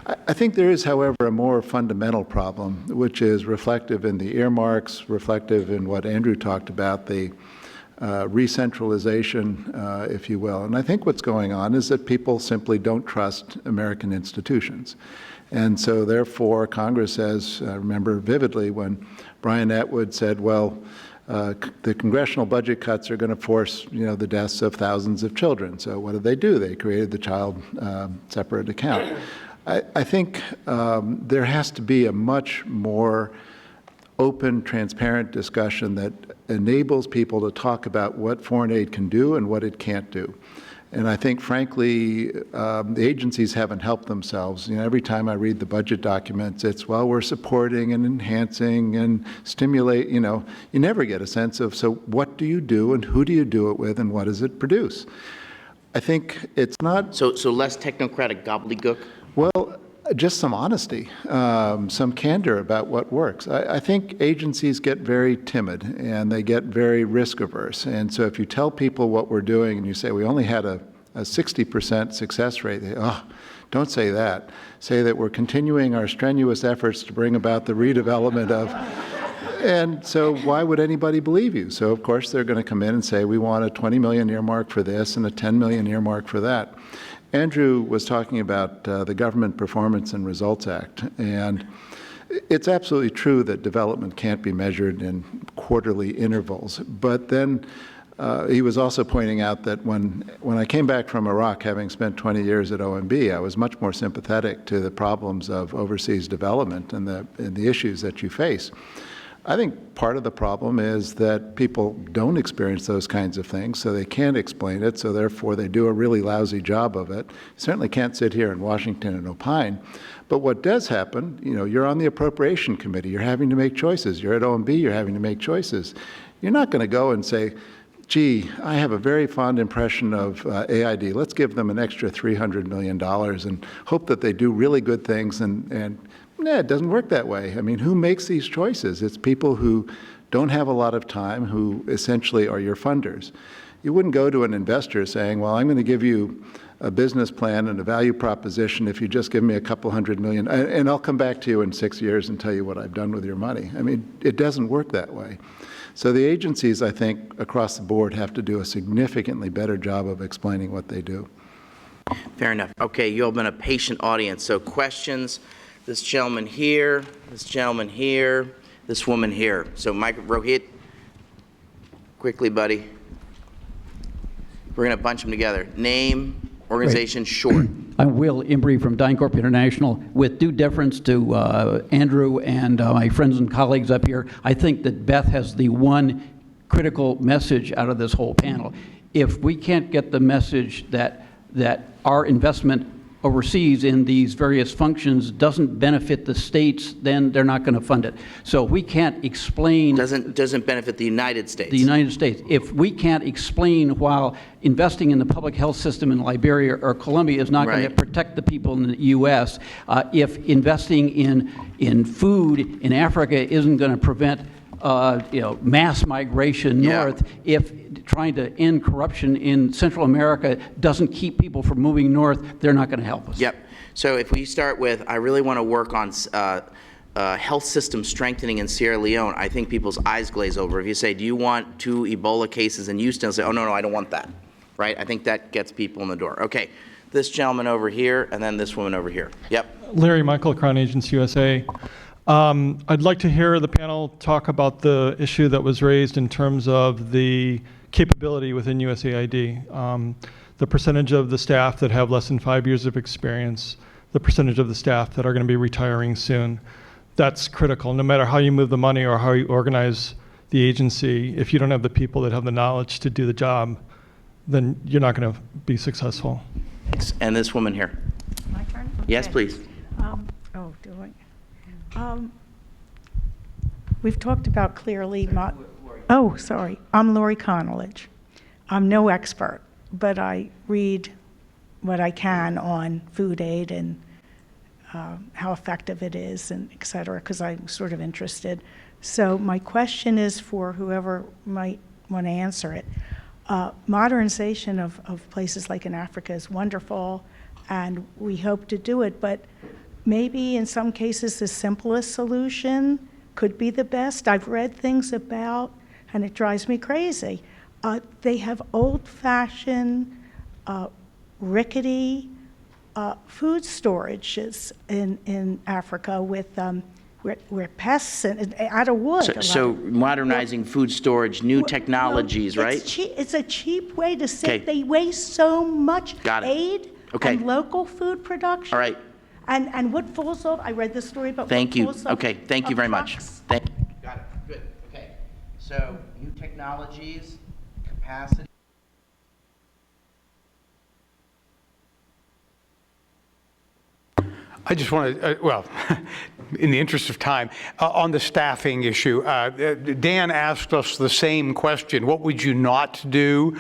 I think there is, however, a more fundamental problem, which is reflective in the earmarks, reflective in what Andrew talked about, the re-centralization, if you will. And I think what's going on is that people simply don't trust American institutions. And so therefore, Congress says, I remember vividly when Brian Atwood said, well, the congressional budget cuts are going to force, the deaths of thousands of children. So what did they do? They created the child separate account. I think there has to be a much more open, transparent discussion that enables people to talk about what foreign aid can do and what it can't do. And I think, frankly, the agencies haven't helped themselves. Every time I read the budget documents, it's, well, we're supporting and enhancing and stimulate, you never get a sense of, so what do you do and who do you do it with and what does it produce? I think it's not... So less technocratic gobbledygook? Well, just some honesty, some candor about what works. I think agencies get very timid and they get very risk averse. And so if you tell people what we're doing and you say we only had a 60% success rate, they, oh, don't say that. Say that we're continuing our strenuous efforts to bring about the redevelopment of... And so why would anybody believe you? So of course they're going to come in and say we want a 20 million earmark for this and a 10 million earmark for that. Andrew was talking about the Government Performance and Results Act, and it's absolutely true that development can't be measured in quarterly intervals. But then he was also pointing out that when I came back from Iraq, having spent 20 years at OMB, I was much more sympathetic to the problems of overseas development and the issues that you face. I think part of the problem is that people don't experience those kinds of things, so they can't explain it, so therefore they do a really lousy job of it. You certainly can't sit here in Washington and opine. But what does happen, you're on the appropriation committee, you're having to make choices. You're at OMB, you're having to make choices. You're not going to go and say, gee, I have a very fond impression of AID. Let's give them an extra $300 million and hope that they do really good things. And it doesn't work that way. I mean, who makes these choices? It's people who don't have a lot of time, who essentially are your funders. You wouldn't go to an investor saying, well, I'm going to give you a business plan and a value proposition if you just give me a couple $100 million, and I'll come back to you in 6 years and tell you what I've done with your money. I mean, it doesn't work that way. So the agencies, I think, across the board have to do a significantly better job of explaining what they do. Fair enough. Okay, you all been a patient audience. So questions, this gentleman here, this gentleman here, this woman here. So Mike Rohit, quickly, buddy. We're going to bunch them together. Name, organization, short. I'm Will Imbrie from DynCorp International. With due deference to Andrew and my friends and colleagues up here, I think that Beth has the one critical message out of this whole panel. If we can't get the message that our investment overseas in these various functions doesn't benefit the states, then they're not going to fund it. So we can't explain... Doesn't benefit the United States. The United States. If we can't explain while investing in the public health system in Liberia or Colombia is not going to protect the people in the U.S., if investing in food in Africa isn't going to prevent mass migration north, if trying to end corruption in Central America doesn't keep people from moving north, they're not going to help us. Yep. So if we start with, I really want to work on health system strengthening in Sierra Leone, I think people's eyes glaze over. If you say, do you want 2 Ebola cases in Houston? They'll say, oh, no, I don't want that. Right? I think that gets people in the door. Okay. This gentleman over here, and then this woman over here. Yep. Larry Michael, Crown Agents USA. I'd like to hear the panel talk about the issue that was raised in terms of the capability within USAID, the percentage of the staff that have less than 5 years of experience, the percentage of the staff that are going to be retiring soon. That's critical. No matter how you move the money or how you organize the agency, if you don't have the people that have the knowledge to do the job, then you're not going to be successful. Thanks. And this woman here. My turn? Okay. Yes, please. We've talked about clearly. I'm Lori Connelledge. I'm no expert, but I read what I can on food aid and how effective it is, and et cetera, because I'm sort of interested. So my question is for whoever might want to answer it. Modernization of places like in Africa is wonderful, and we hope to do it, but maybe in some cases the simplest solution could be the best. I've read things about, and it drives me crazy, they have old-fashioned, rickety food storages in Africa with where pests and out of wood. So modernizing food storage, new technologies, right? It's a cheap way to save. They waste so much aid and local food production. All right. And what falls off, I read the story about Thank you. what falls off. Okay, thank you very much. Trucks. Got it. Good. Okay. So new technologies, capacity. I just want to, well, in the interest of time, on the staffing issue, Dan asked us the same question. What would you not do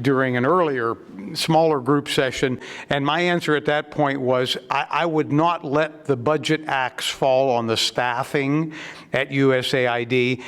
during an earlier, smaller group session? And my answer at that point was I would not let the budget axe fall on the staffing at USAID.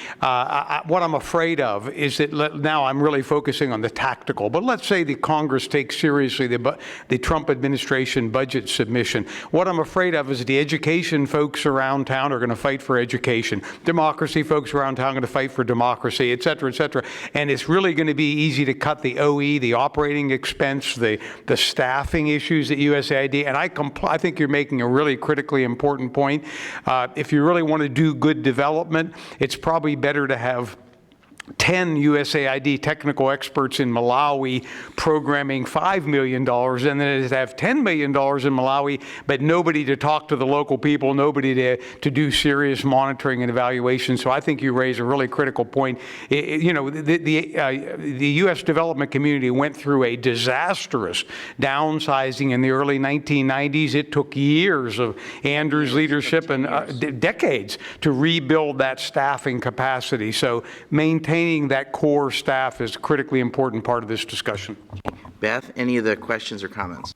What I'm afraid of is that now I'm really focusing on the tactical, but let's say the Congress takes seriously the Trump administration budget submission. What I'm afraid of is the education folks around town are going to fight for education. Democracy folks around town are going to fight for democracy, et cetera, et cetera. And it's really going to be easy to cut the OE, the operating expense, the staffing issues at USAID. And I think you're making a really critically important point. If you really want to do good development, it's probably better to have 10 USAID technical experts in Malawi programming $5 million, and then it'd have $10 million in Malawi, but nobody to talk to the local people, nobody to do serious monitoring and evaluation. So I think you raise a really critical point. You know, the U.S. development community went through a disastrous downsizing in the early 1990s. It took years of Andrew's leadership and decades to rebuild that staffing capacity. So maintaining that core staff is a critically important part of this discussion. Beth, any of the questions or comments?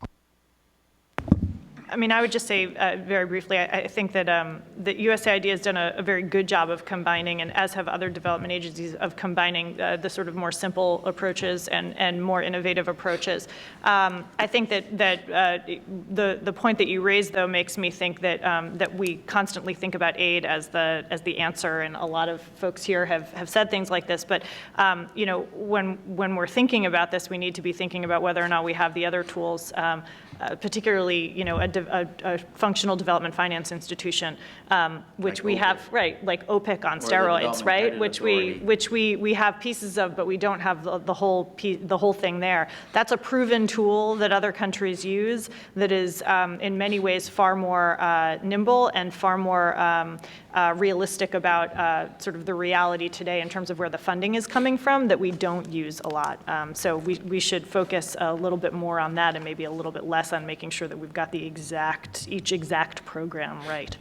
I mean, I would just say very briefly, I think that that USAID has done a very good job of combining, and as have other development agencies, of combining the sort of more simple approaches and more innovative approaches. I think that the point that you raised, though, makes me think that that we constantly think about aid as the answer, and a lot of folks here have said things like this. But you know, when we're thinking about this, we need to be thinking about whether or not we have the other tools. Particularly, you know, a functional development finance institution, which like we have, right, like OPIC on steroids, right, which we have pieces of, but we don't have the whole thing there. That's a proven tool that other countries use that is in many ways far more nimble and far more realistic about sort of the reality today in terms of where the funding is coming from that we don't use a lot. So we should focus a little bit more on that and maybe a little bit less on making sure that we've got the each exact program right.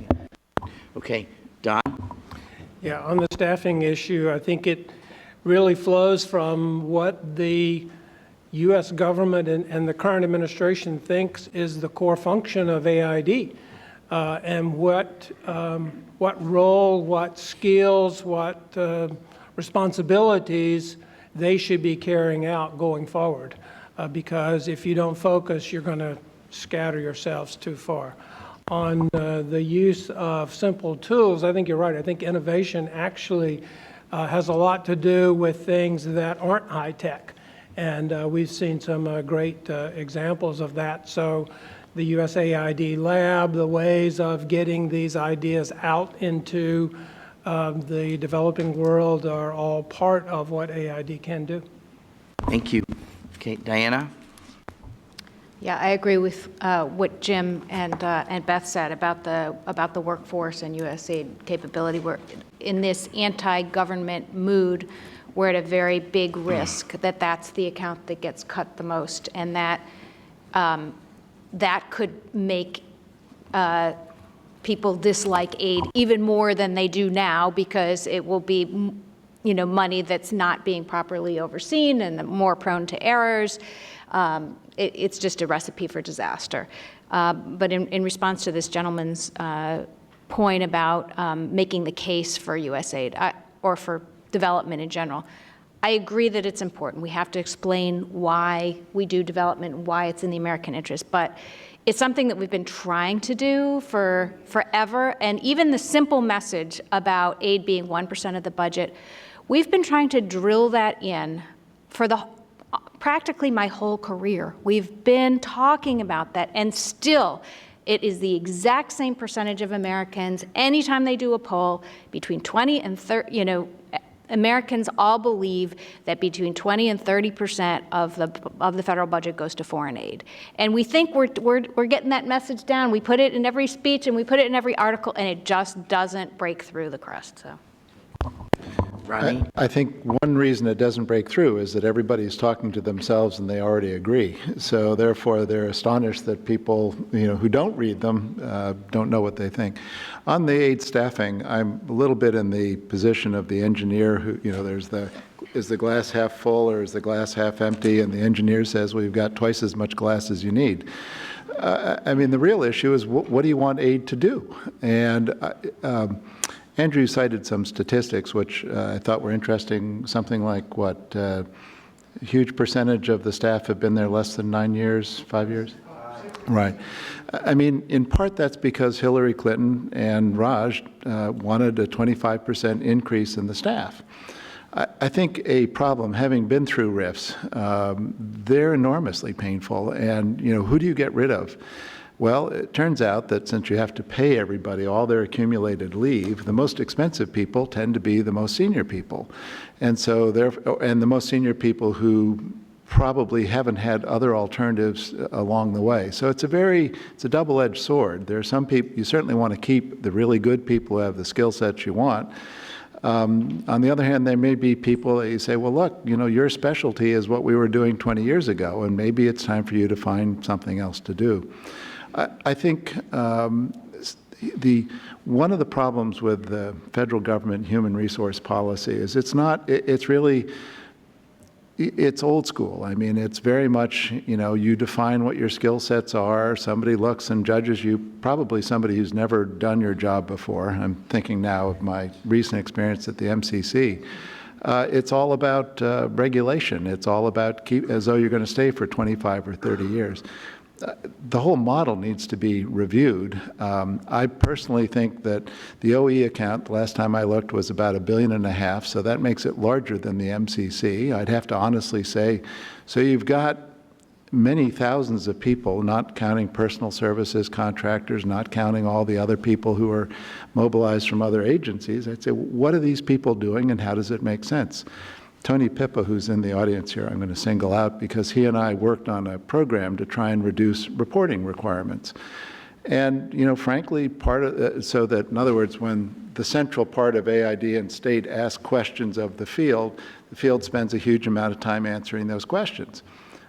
Okay, Don? Yeah, on the staffing issue, I think it really flows from what the U.S. government and the current administration thinks is the core function of AID, and what role, what skills, what responsibilities they should be carrying out going forward. Because if you don't focus, you're going to scatter yourselves too far. On the use of simple tools, I think you're right. I think innovation actually has a lot to do with things that aren't high tech. And we've seen some great examples of that. So the USAID lab, the ways of getting these ideas out into the developing world are all part of what AID can do. Thank you. Okay, Diana? Yeah, I agree with what Jim and Beth said about the workforce and USAID capability. We're in this anti-government mood. We're at a very big risk that that's the account that gets cut the most, and that that could make people dislike aid even more than they do now, because it will be, you know, money that's not being properly overseen and more prone to errors. It's just a recipe for disaster. But in response to this gentleman's point about making the case for USAID or for development in general, I agree that it's important. We have to explain why we do development, why it's in the American interest. But it's something that we've been trying to do for forever. And even the simple message about aid being 1% of the budget, we've been trying to drill that in for practically my whole career. We've been talking about that, and still it is the exact same percentage of Americans. Anytime they do a poll, between 20 and 30, you know, Americans all believe that between 20 and 30% of the federal budget goes to foreign aid. And we think we're getting that message down. We put it in every speech and we put it in every article, and it just doesn't break through the crust. So. Ronnie? I think one reason it doesn't break through is that everybody's talking to themselves and they already agree. So therefore, they're astonished that people, you know, who don't read them don't know what they think. On the aid staffing, I'm a little bit in the position of the engineer who, you know, is the glass half full or is the glass half empty? And the engineer says, well, you've got twice as much glass as you need. I mean, the real issue is what do you want aid to do? And Andrew cited some statistics, which I thought were interesting. Something like, what, a huge percentage of the staff have been there less than 9 years, 5 years? Right. I mean, in part that's because Hillary Clinton and Raj wanted a 25% increase in the staff. I think a problem, having been through RIFs, they're enormously painful. And, you know, who do you get rid of? Well, it turns out that since you have to pay everybody all their accumulated leave, the most expensive people tend to be the most senior people. And so and the most senior people who probably haven't had other alternatives along the way. So it's a double-edged sword. There are some people, you certainly want to keep the really good people who have the skill sets you want. On the other hand, there may be people that you say, well, look, your specialty is what we were doing 20 years ago, and maybe it's time for you to find something else to do. I think one of the problems with the federal government human resource policy is it's old school. I mean, it's very much, you define what your skill sets are. Somebody looks and judges you, probably somebody who's never done your job before. I'm thinking now of my recent experience at the MCC. It's all about regulation. It's all about as though you're going to stay for 25 or 30 years. The whole model needs to be reviewed. I personally think that the OE account, the last time I looked, was about $1.5 billion, so that makes it larger than the MCC. I'd have to honestly say, so you've got many thousands of people, not counting personal services contractors, not counting all the other people who are mobilized from other agencies. I'd say, what are these people doing and how does it make sense? Tony Pippa, who's in the audience here, I'm going to single out because he and I worked on a program to try and reduce reporting requirements. And, frankly, so that, in other words, when the central part of AID and state ask questions of the field spends a huge amount of time answering those questions.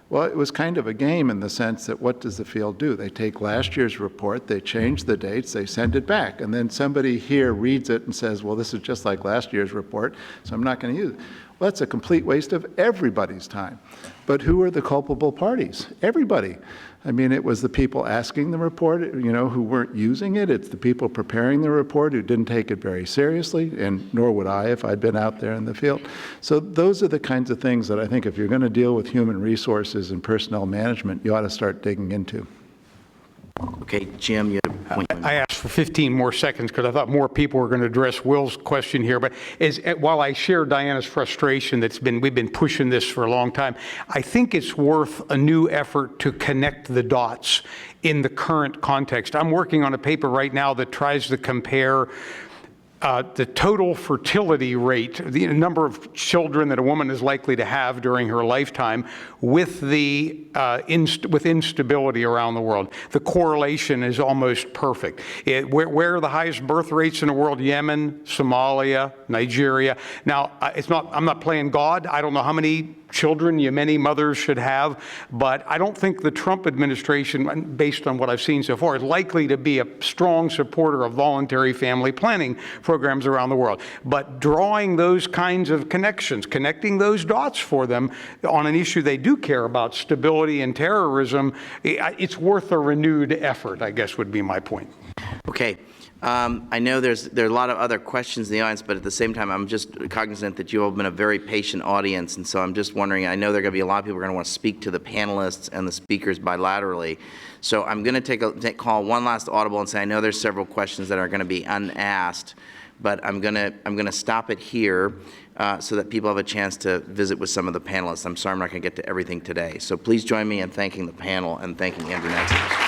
Well, it was kind of a game in the sense that what does the field do? They take last year's report, they change the dates, they send it back, and then somebody here reads it and says, well, this is just like last year's report, so I'm not going to use it. Well, that's a complete waste of everybody's time. But who are the culpable parties? Everybody. I mean, it was the people asking the report, who weren't using it. It's the people preparing the report who didn't take it very seriously, and nor would I if I'd been out there in the field. So those are the kinds of things that I think if you're going to deal with human resources and personnel management, you ought to start digging into. Okay, Jim, you had a point. I asked for 15 more seconds because I thought more people were going to address Will's question here. But while I share Diana's frustration we've been pushing this for a long time, I think it's worth a new effort to connect the dots in the current context. I'm working on a paper right now that tries to compare the total fertility rate, the number of children that a woman is likely to have during her lifetime, with with instability around the world. The correlation is almost perfect. Where are the highest birth rates in the world? Yemen, Somalia, Nigeria. Now, I'm not playing God. I don't know how many children Yemeni mothers should have, but I don't think the Trump administration, based on what I've seen so far, is likely to be a strong supporter of voluntary family planning programs around the world. But drawing those kinds of connections, connecting those dots for them on an issue they do care about, stability and terrorism, it's worth a renewed effort, I guess would be my point. Okay. I know there are a lot of other questions in the audience, but at the same time, I'm just cognizant that you all have been a very patient audience, and so I'm just wondering, I know there are going to be a lot of people who are going to want to speak to the panelists and the speakers bilaterally, so I'm going to call one last audible and say I know there's several questions that are going to be unasked, but I'm going to stop it here so that people have a chance to visit with some of the panelists. I'm sorry I'm not going to get to everything today, so please join me in thanking the panel and thanking Andrew Netzer.